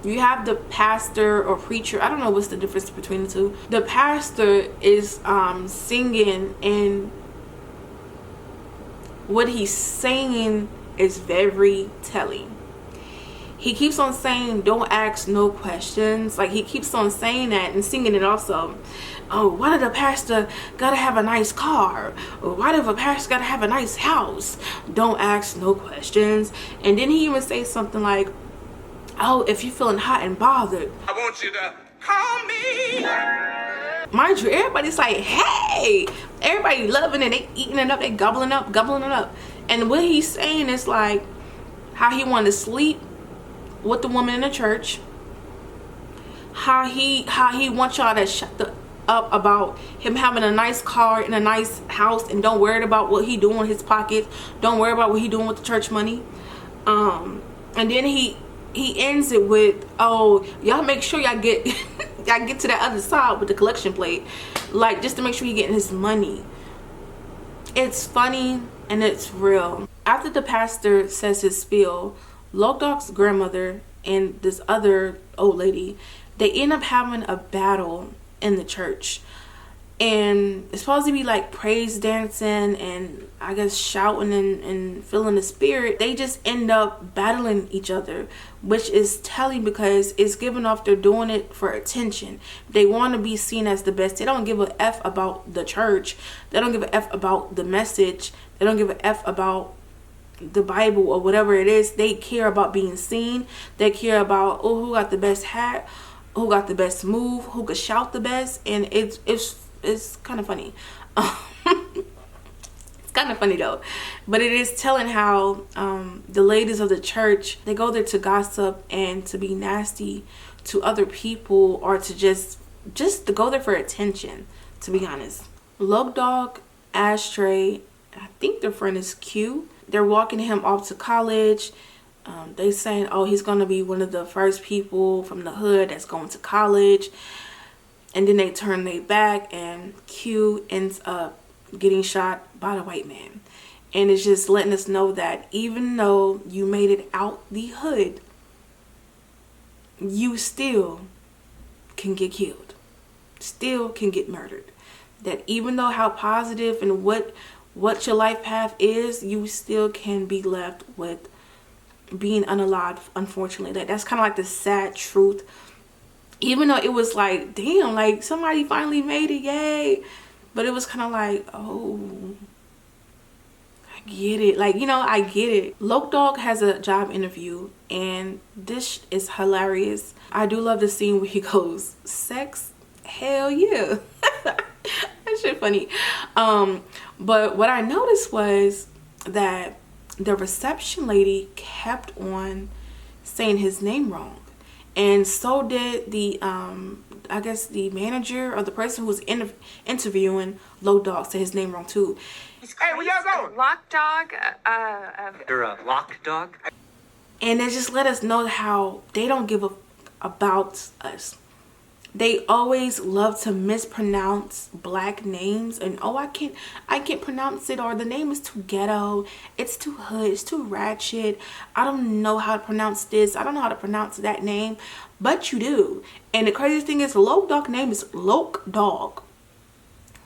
You have the pastor or preacher, I don't know what's the difference between the two. The pastor is singing, and what he's saying is very telling. He keeps on saying, don't ask no questions. Like, he keeps on saying that and singing it also. Oh, why did a pastor gotta have a nice car? Or why did a pastor gotta have a nice house? Don't ask no questions. And then he even says something like, oh, if you're feeling hot and bothered, I want you to call me. Mind you, everybody's like, hey, everybody loving it. They eating it up, they gobbling it up. And what he's saying is like, how he wanted to sleep with the woman in the church, how he wants y'all to shut up about him having a nice car and a nice house and don't worry about what he doing in his pockets, don't worry about what he doing with the church money. And then he ends it with, oh, y'all make sure y'all get y'all get to that other side with the collection plate, like just to make sure he getting his money. It's funny and it's real. After the pastor says his spiel, Loc Dog's grandmother and this other old lady, they end up having a battle in the church, and it's supposed to be like praise dancing and I guess shouting and feeling the spirit. They just end up battling each other, which is telling because it's giving off they're doing it for attention. They want to be seen as the best. They don't give a F about the church. They don't give a F about the message. They don't give a F about the Bible or whatever it is. They care about being seen. They care about, oh, who got the best hat, who got the best move, who could shout the best. And it's kind of funny. It's kind of funny though, but it is telling how the ladies of the church, they go there to gossip and to be nasty to other people, or to just to go there for attention, to be honest. Loc Dog, Ashtray, I think their friend is Q, they're walking him off to college. They saying, oh, he's gonna be one of the first people from the hood that's going to college. And then they turn their back and Q ends up getting shot by the white man. And it's just letting us know that even though you made it out the hood, you still can get killed, still can get murdered. That even though how positive and what your life path is, you still can be left with being unalived, unfortunately. That's kind of like the sad truth. Even though it was like, damn, like somebody finally made it, yay. But it was kind of like, oh, I get it. Like, you know, I get it. Loc Dog has a job interview and this is hilarious. I do love the scene where he goes, sex? Hell yeah. That shit funny. But what I noticed was that the reception lady kept on saying his name wrong. And so did the, I guess the manager or the person who was interviewing Loc Dog said his name wrong too. Hey, where y'all going? Loc Dog, You're a Loc Dog? And it just let us know how they don't give a about us. They always love to mispronounce black names, and oh, I can't pronounce it, or the name is too ghetto, it's too hood, it's too ratchet, I don't know how to pronounce this, I don't know how to pronounce that name, but you do. And the crazy thing is, Loc Dog's name is Loc Dog.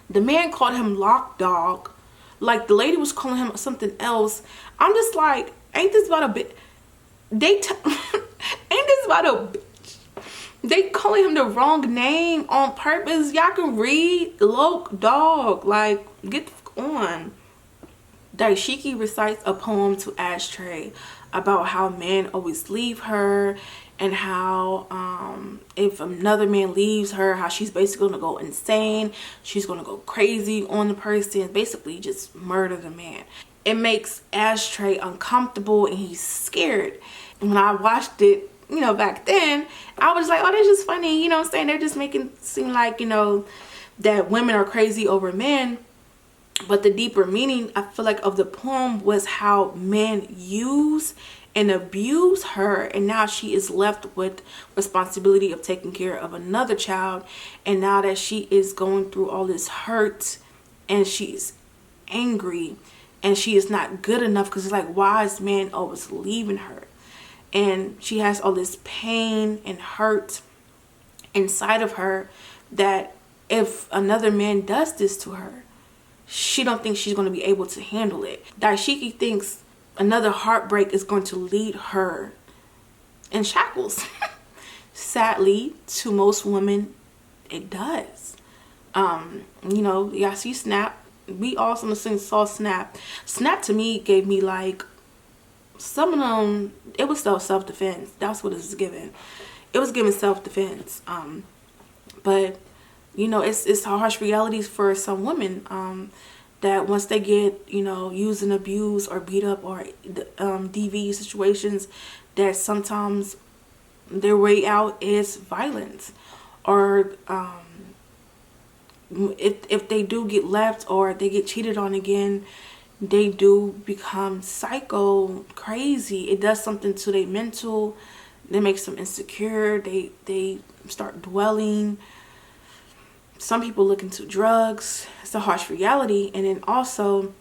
The man called him Loc Dog, like the lady was calling him something else. I'm just like, ain't this about a bit? Ain't this about a bitch? They calling him the wrong name on purpose. Y'all can read Loc Dog. Like, get the fuck on. Daishiki recites a poem to Ashtray about how men always leave her, and how if another man leaves her, how she's basically gonna go insane, she's gonna go crazy on the person, basically just murder the man. It makes Ashtray uncomfortable and he's scared. When I watched it, you know, back then, I was like, oh, that's just funny, you know what I'm saying? They're just making it seem like, you know, that women are crazy over men. But the deeper meaning, I feel like, of the poem was how men use and abuse her, and now she is left with responsibility of taking care of another child. And now that she is going through all this hurt and she's angry and she is not good enough, because it's like, why is man always leaving her? And she has all this pain and hurt inside of her that if another man does this to her, she don't think she's going to be able to handle it. Daishiki thinks another heartbreak is going to lead her in shackles. Sadly, to most women, it does. You know, y'all see Snap. We all saw Snap. Snap to me gave me like, some of them, it was self-defense. That's what it was giving. It was giving self-defense. But you know, it's harsh realities for some women. that once they get, you know, used and abused or beat up or DV situations, that sometimes their way out is violence. Or if they do get left or they get cheated on again, they do become psycho crazy. It does something to their mental. It makes them insecure. They start dwelling. Some people look into drugs. It's a harsh reality. And then also,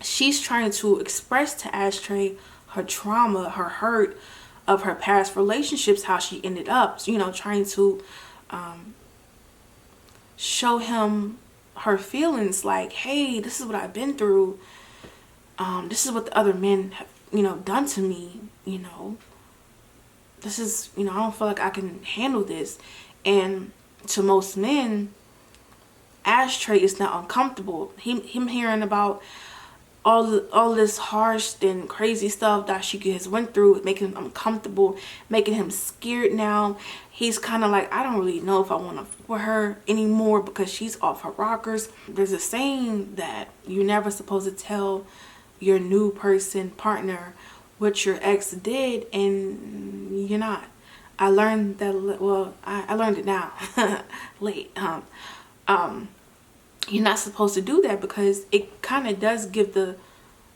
she's trying to express to Ashtray her trauma, her hurt of her past relationships, how she ended up, you know, trying to show him her feelings, like, hey, this is what I've been through. This is what the other men have, you know, done to me, you know. This is, you know, I don't feel like I can handle this. And to most men, Ashtray is not uncomfortable. Him hearing about all this harsh and crazy stuff that she has went through, making him uncomfortable, making him scared now. He's kind of like, I don't really know if I want to f with her anymore because she's off her rockers. There's a saying that you're never supposed to tell your new partner what your ex did, and you're not. I learned that, well, I learned it now late. You're not supposed to do that because it kind of does give the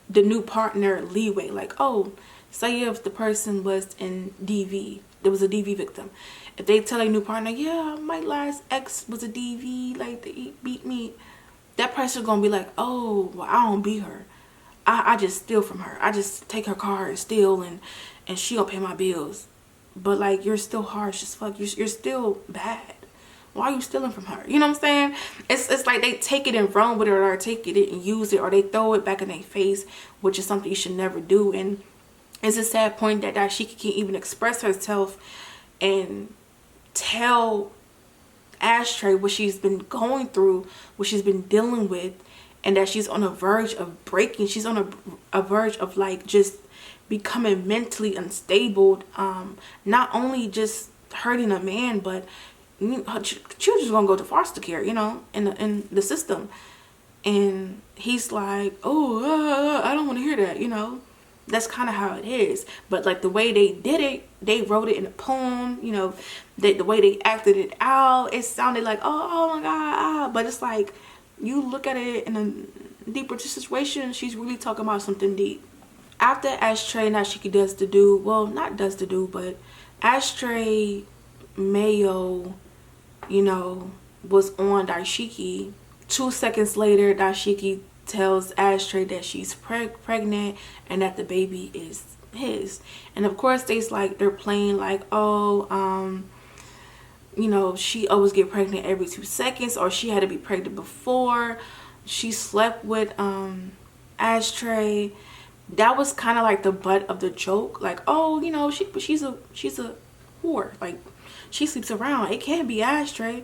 new partner leeway. Like, oh, say if the person was in DV, there was a DV victim. If they tell a new partner, yeah, my last ex was a DV, like they beat me, that person's gonna be like, oh, well, I don't beat her. I just steal from her. I just take her car and steal, and she gonna pay my bills. But like, you're still harsh as fuck. You're still bad. Why are you stealing from her? You know what I'm saying? It's like they take it and run with it, or take it and use it, or they throw it back in their face, which is something you should never do. And it's a sad point that she can't even express herself and tell Ashtray what she's been going through, what she's been dealing with, and that she's on a verge of breaking. She's on a verge of like just becoming mentally unstable. Not only just hurting a man, but her children's gonna go to foster care, you know, in the system. And he's like, oh, I don't want to hear that, you know. That's kind of how it is. But like the way they did it, they wrote it in a poem, you know, the way they acted it out, it sounded like, oh my God, but it's like, you look at it in a deeper situation, she's really talking about something deep. After Ashtray and Dashiki does the do, well, not does the do, but Ashtray Mayo, you know, was on Dashiki. 2 seconds later, Dashiki tells Ashtray that she's pregnant and that the baby is his. And of course, they're playing like, oh, you know, she always get pregnant every 2 seconds, or she had to be pregnant before she slept with Ashtray. That was kind of like the butt of the joke, like, oh, you know, she's a whore, like she sleeps around, it can't be Ashtray.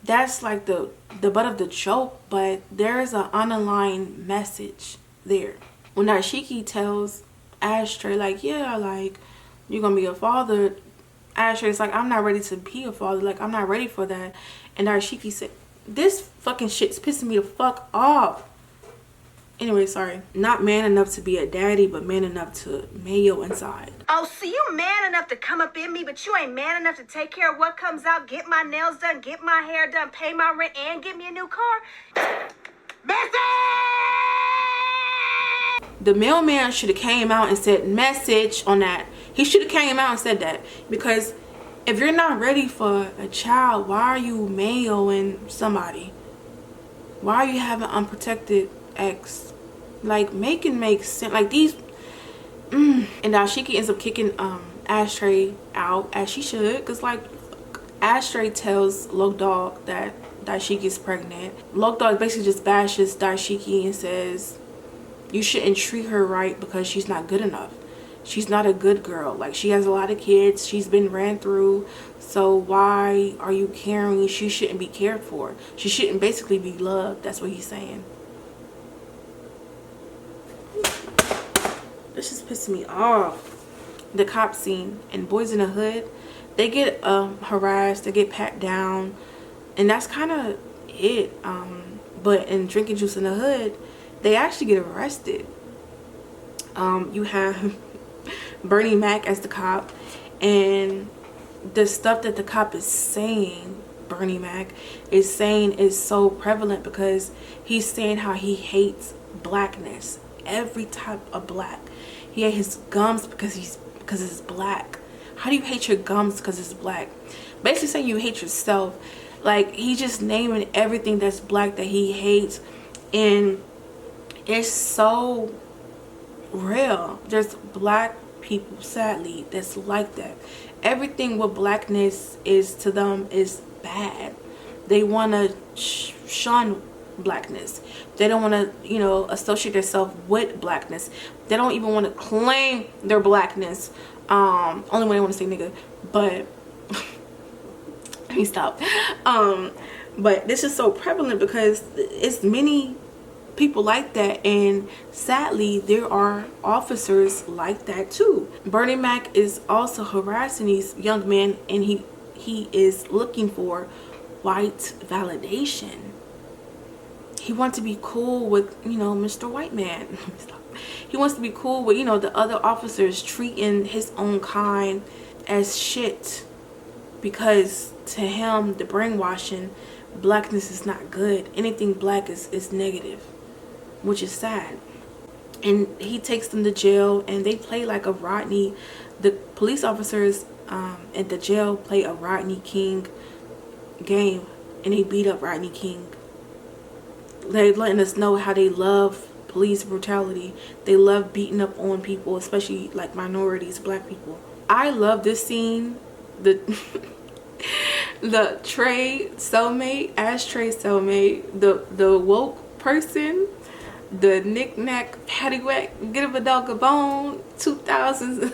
That's like the butt of the joke, but there's an underlying message there. When Dashiki tells Ashtray, like, yeah, like, you're gonna be a father, Ashtray's like, I'm not ready to be a father, like, I'm not ready for that. And Dashiki said, this fucking shit's pissing me the fuck off. Anyway, sorry. Not man enough to be a daddy, but man enough to Mayo inside. Oh, so you man enough to come up in me, but you ain't man enough to take care of what comes out, get my nails done, get my hair done, pay my rent, and get me a new car? Message! The mailman should have came out and said message on that. He should have came out and said that. Because if you're not ready for a child, why are you Mayoing somebody? Why are you having unprotected ex? Like, make sense. Like, these and Dashiki ends up kicking Ashtray out, as she should, because like Ashtray tells Loc Dog that Dashiki's pregnant. Loc Dog basically just bashes Dashiki and says, you shouldn't treat her right because she's not good enough. She's not a good girl. Like, she has a lot of kids, she's been ran through, so why are you caring? She shouldn't be cared for. She shouldn't basically be loved. That's what he's saying. This is pissing me off. The cop scene in Boys in the Hood, they get harassed, they get pat down, and that's kind of it. But in Drinking Juice in the Hood, they actually get arrested. You have Bernie Mac as the cop, and the stuff that the cop is saying, Bernie Mac is saying, is so prevalent because he's saying how he hates blackness, every type of black. He hates his gums because it's black. How do you hate your gums because it's black? Basically saying you hate yourself. Like, he's just naming everything that's black that he hates, and it's so real. There's black people, sadly, that's like that. Everything what blackness is to them is bad. They want to shun blackness. They don't want to, you know, associate themselves with blackness. They don't even want to claim their blackness. Only when they want to say nigga, but let me stop. But this is so prevalent because it's many people like that, and sadly there are officers like that too. Bernie Mac is also harassing these young men, and he is looking for white validation. He wants to be cool with, you know, Mr. White Man. He wants to be cool with, you know, the other officers treating his own kind as shit, because to him, the brainwashing, blackness is not good. Anything black is negative, which is sad. And he takes them to jail, and they play like a Rodney. The police officers at the jail play a Rodney King game, and they beat up Rodney King. They're letting us know how they love police brutality. They love beating up on people, especially like minorities, black people. I love this scene. The ashtray cellmate, the woke person, the knick-knack paddywhack, give a dog a bone, 2000s.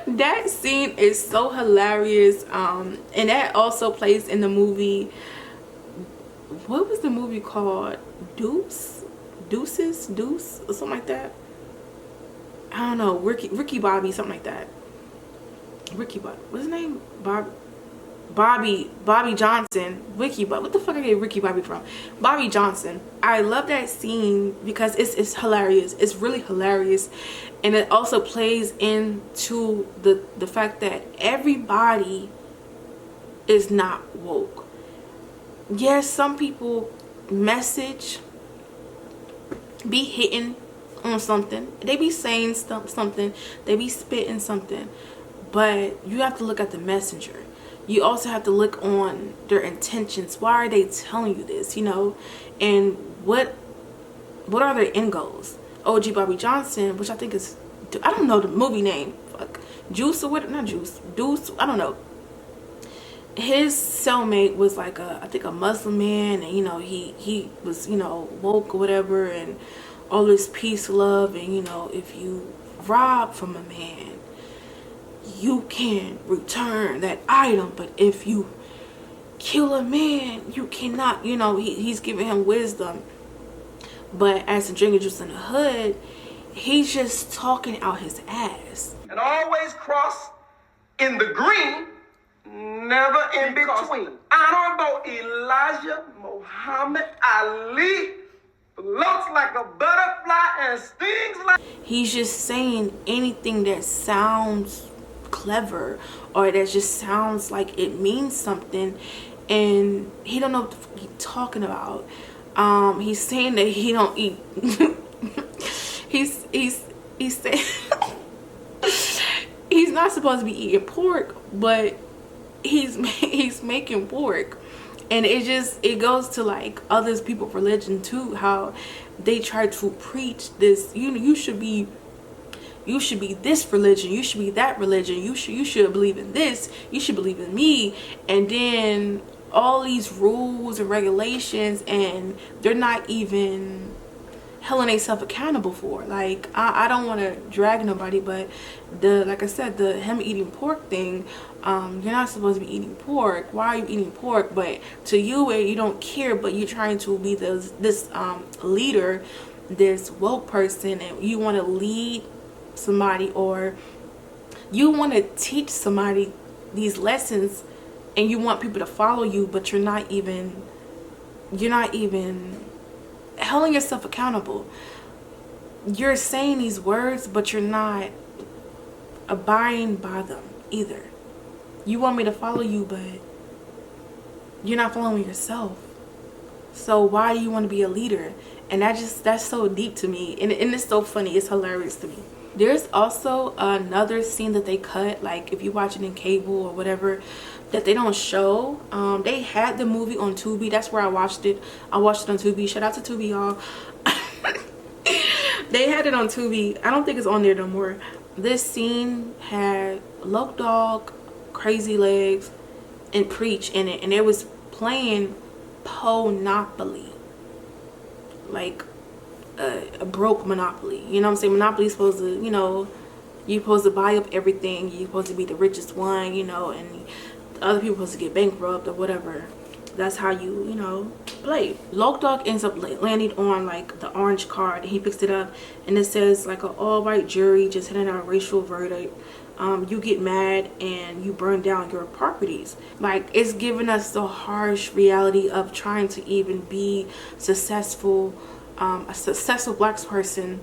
That scene is so hilarious. And that also plays in the movie. What was the movie called? Deuce or something like that. I don't know. Ricky Bobby, something like that. Ricky Bobby, what's his name? Bobby Johnson. Ricky Bobby. What the fuck I get Ricky Bobby from? Bobby Johnson. I love that scene because it's hilarious. It's really hilarious, and it also plays into the fact that everybody is not woke. Yes, some people message be hitting on something. They be saying something. They be spitting something. But you have to look at the messenger. You also have to look on their intentions. Why are they telling you this, you know? And what are their end goals? OG Bobby Johnson, which I think is, I don't know the movie name. Fuck. Juice or what? Not Juice. Deuce. I don't know. His cellmate was like I think a Muslim man, and you know he was, you know, woke or whatever, and all this peace, love, and you know, if you rob from a man, you can return that item, but if you kill a man, you cannot. You know, he's giving him wisdom. But as a drinker just in the hood, he's just talking out his ass. And always cross in the green, never in between. Honorable Elijah Muhammad Ali floats like a butterfly and stings like... He's just saying anything that sounds clever or that just sounds like it means something, and he don't know what the fuck he's talking about. He's saying that he don't eat. he's saying he's not supposed to be eating pork, but he's making pork. And it goes to like other people's religion too, how they try to preach this, you should be this religion, you should be that religion, you should believe in this, you should believe in me, and then all these rules and regulations, and they're not even holding themselves accountable for. Like, I don't want to drag nobody, but like I said, him eating pork thing, you're not supposed to be eating pork. Why are you eating pork? But to you, you don't care, but you're trying to be this leader, this woke person, and you want to lead somebody, or you want to teach somebody these lessons, and you want people to follow you, but you're not even holding yourself accountable. You're saying these words, but you're not abiding by them either. You want me to follow you, but you're not following yourself. So why do you want to be a leader? And that's so deep to me, and it's so funny. It's hilarious to me. There's also another scene that they cut, like if you watch it in cable or whatever, that they don't show. They had the movie on Tubi. That's where I watched it. I watched it on Tubi. Shout out to Tubi, y'all. They had it on Tubi. I don't think it's on there no more. This scene had Loc Dog, Crazy Legs, and Preach in it, and it was playing Monopoly, like a broke Monopoly. You know what I'm saying? Monopoly's supposed to, you know, you're supposed to buy up everything. You're supposed to be the richest one, you know, and the other people supposed to get bankrupt or whatever. That's how you know, play. Loc Dog ends up landing on like the orange card, and he picks it up, and it says like an all-white jury just handing out a racial verdict. You get mad and you burn down your properties. Like, it's giving us the harsh reality of trying to even be successful, a successful black person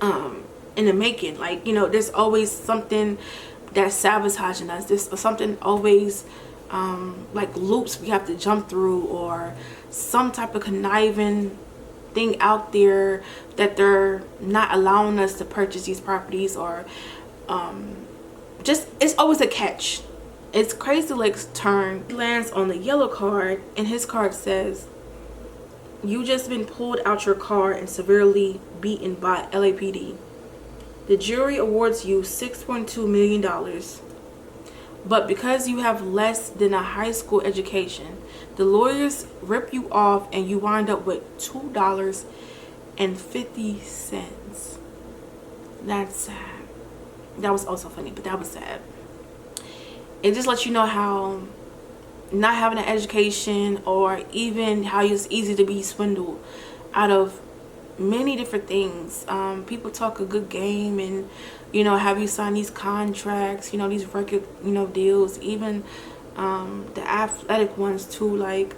in the making. Like, you know, there's always something that's sabotaging us. There's something always like loops we have to jump through, or some type of conniving thing out there that they're not allowing us to purchase these properties, or just, it's always a catch. It's Crazy Legs' turn. He lands on the yellow card, and his card says, "You just been pulled out your car and severely beaten by LAPD. The jury awards you $6.2 million. But because you have less than a high school education, the lawyers rip you off and you wind up with $2.50. That's sad. That was also funny, but that was sad. It just lets you know how not having an education, or even how it's easy to be swindled out of many different things. People talk a good game and, you know, have you sign these contracts, you know, these record, you know, deals, even the athletic ones too, like,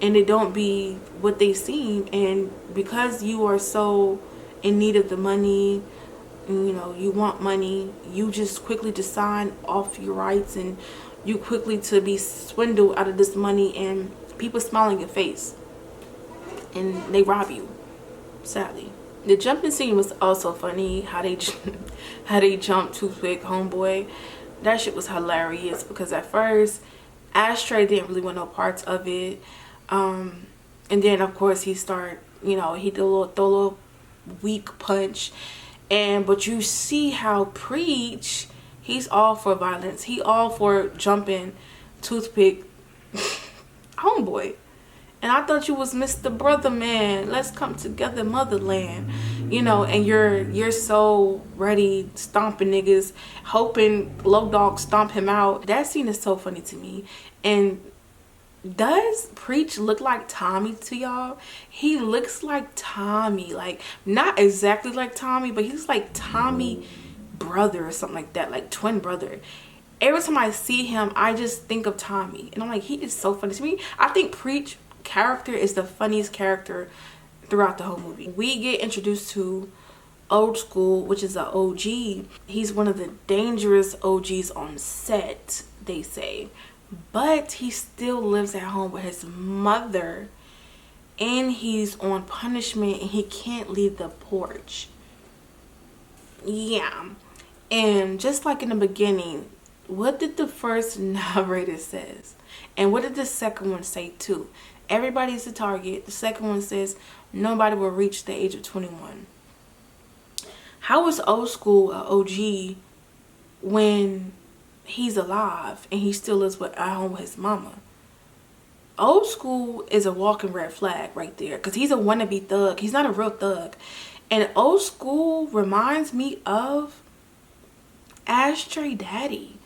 and they don't be what they seem. And because you are so in need of the money, you know, you want money, you just quickly to sign off your rights, and you quickly to be swindled out of this money, and people smile in your face and they rob you, sadly. The jumping scene was also funny. How they jumped Toothpick homeboy. That shit was hilarious, because at first Ashtray didn't really want no parts of it, and then of course he started, you know, he did throw a little weak punch, but you see how Preach, he's all for violence. He all for jumping Toothpick homeboy. And I thought you was Mr. Brother Man. Let's come together, motherland. You know, and you're so ready stomping niggas, hoping Loc Dog stomp him out. That scene is so funny to me. And does Preach look like Tommy to y'all? He looks like Tommy. Like, not exactly like Tommy, but he's like Tommy brother or something like that, like twin brother. Every time I see him, I just think of Tommy, and I'm like, he is so funny to me. I think Preach character is the funniest character throughout the whole movie. We get introduced to Old School, which is an OG. He's one of the dangerous OGs on set, they say, but he still lives at home with his mother, and he's on punishment, and he can't leave the porch. Yeah. And just like in the beginning, what did the first narrator says? And what did the second one say too? Everybody's a target. The second one says nobody will reach the age of 21. How is Old School an OG when he's alive and he still lives at home with his mama? Old School is a walking red flag right there, because he's a wannabe thug. He's not a real thug. And Old School reminds me of Ashtray Daddy.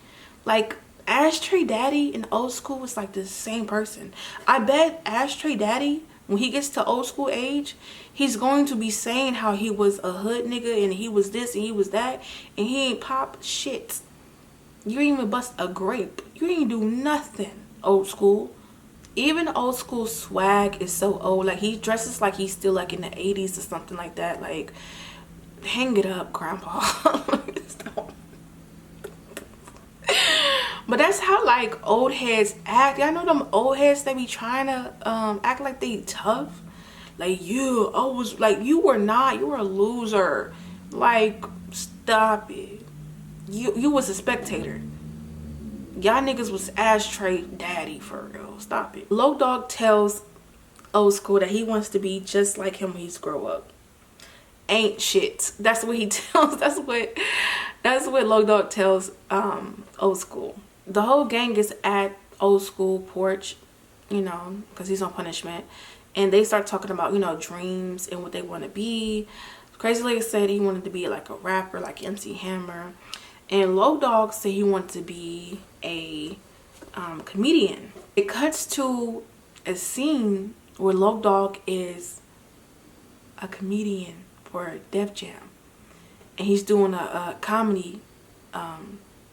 Like, Ashtray Daddy and Old School was like the same person. I bet Ashtray Daddy, when he gets to Old School age, he's going to be saying how he was a hood nigga and he was this and he was that, and he ain't pop shit. You ain't even bust a grape. You ain't do nothing, Old School. Even old school swag is so old. Like, he dresses like he's still like in the 80s or something like that. Like, hang it up, grandpa. But that's how like old heads act. Y'all know them old heads, they be trying to act like they tough. Like, you always, like, you were not, you were a loser. Like, stop it. You was a spectator. Y'all niggas was ashtray daddy for real. Stop it. Low Dog tells Old School that he wants to be just like him when he's grow up. Ain't shit. That's what he tells. That's what Low Dog tells Old School. The whole gang is at Old School porch, you know, because he's on punishment, and they start talking about, you know, dreams and what they want to be. Crazy Lady said he wanted to be like a rapper, like MC Hammer, and Low Dog said he wanted to be a comedian. It cuts to a scene where Low Dog is a comedian for Def Jam, and he's doing a comedy,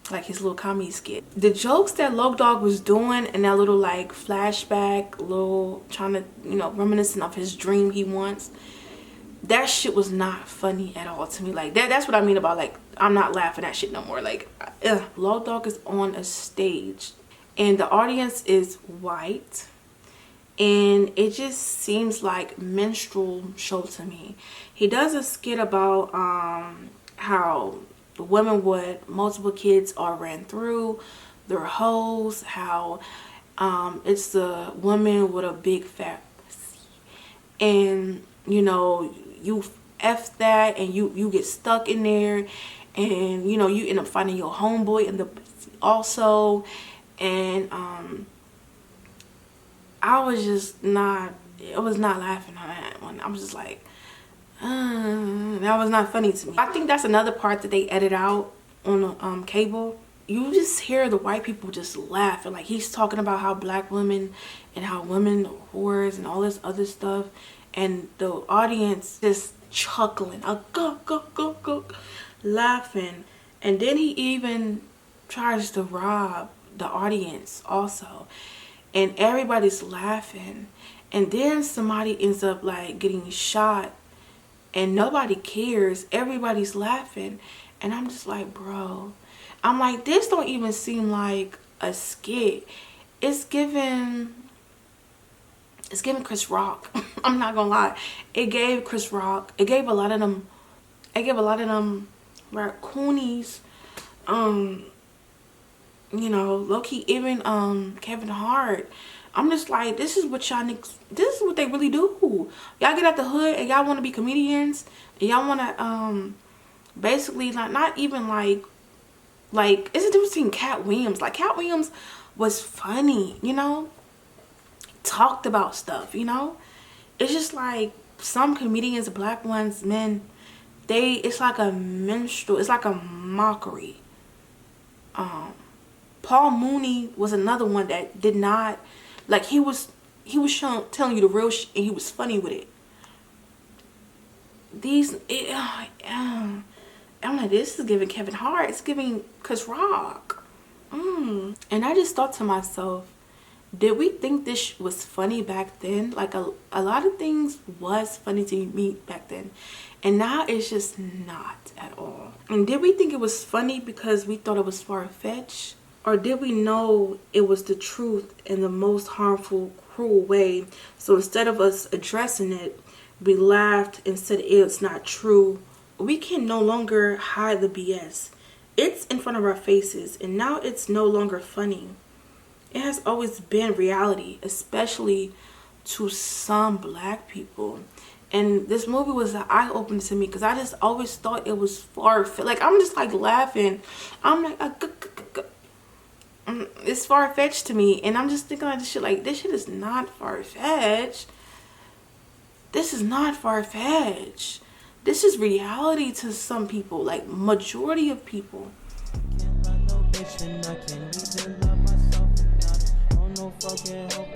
like his little comedy skit. The jokes that Low Dog was doing and that little like flashback, little trying to, you know, reminiscent of his dream he wants, that shit was not funny at all to me. Like, that's what I mean about, like, I'm not laughing at shit no more. Like, Low Dog is on a stage and the audience is white, and it just seems like minstrel show to me. He does a skit about how the women with multiple kids are ran through, they're hoes, how it's the woman with a big fat pussy, and you know, you F that and you get stuck in there, and you know, you end up finding your homeboy in the pussy also. And I was just not, I was not laughing on that one. I was just like, that was not funny to me. I think that's another part that they edit out on the cable. You just hear the white people just laughing. Like, he's talking about how black women and how women are whores and all this other stuff, and the audience just chuckling, laughing. And then he even tries to rob the audience also, and everybody's laughing, and then somebody ends up like getting shot and nobody cares, everybody's laughing. And I'm just like, bro, I'm like, this don't even seem like a skit. It's giving Chris Rock. I'm not gonna lie, it gave Chris Rock, it gave a lot of them raccoonies, you know, low-key, even Kevin Hart. I'm just like, this is what y'all niggas, this is what they really do. Y'all get out the hood and y'all want to be comedians, and y'all want to basically not even like it's a difference between Cat Williams. Like, Cat Williams was funny, you know, talked about stuff, you know. It's just like some comedians, black ones, men, it's like a minstrel, it's like a mockery. Paul Mooney was another one that did not, like, he was telling you the real shit and he was funny with it. I'm like, this is giving Kevin Hart, it's giving Chris Rock. And I just thought to myself, did we think this was funny back then? Like, a lot of things was funny to me back then, and now it's just not at all. And did we think it was funny because we thought it was far-fetched? Or did we know it was the truth in the most harmful, cruel way? So instead of us addressing it, we laughed and said it's not true. We can no longer hide the BS. It's in front of our faces, and now it's no longer funny. It has always been reality, especially to some black people. And this movie was an eye-opener to me, because I just always thought it was far-fetched. Like, I'm just like laughing. I'm like, it's far-fetched to me, and I'm just thinking like, this shit is not far-fetched. This is not far-fetched. This is reality to some people, like majority of people. Can't love no bitch and I can't even love myself, and I don't know if I can help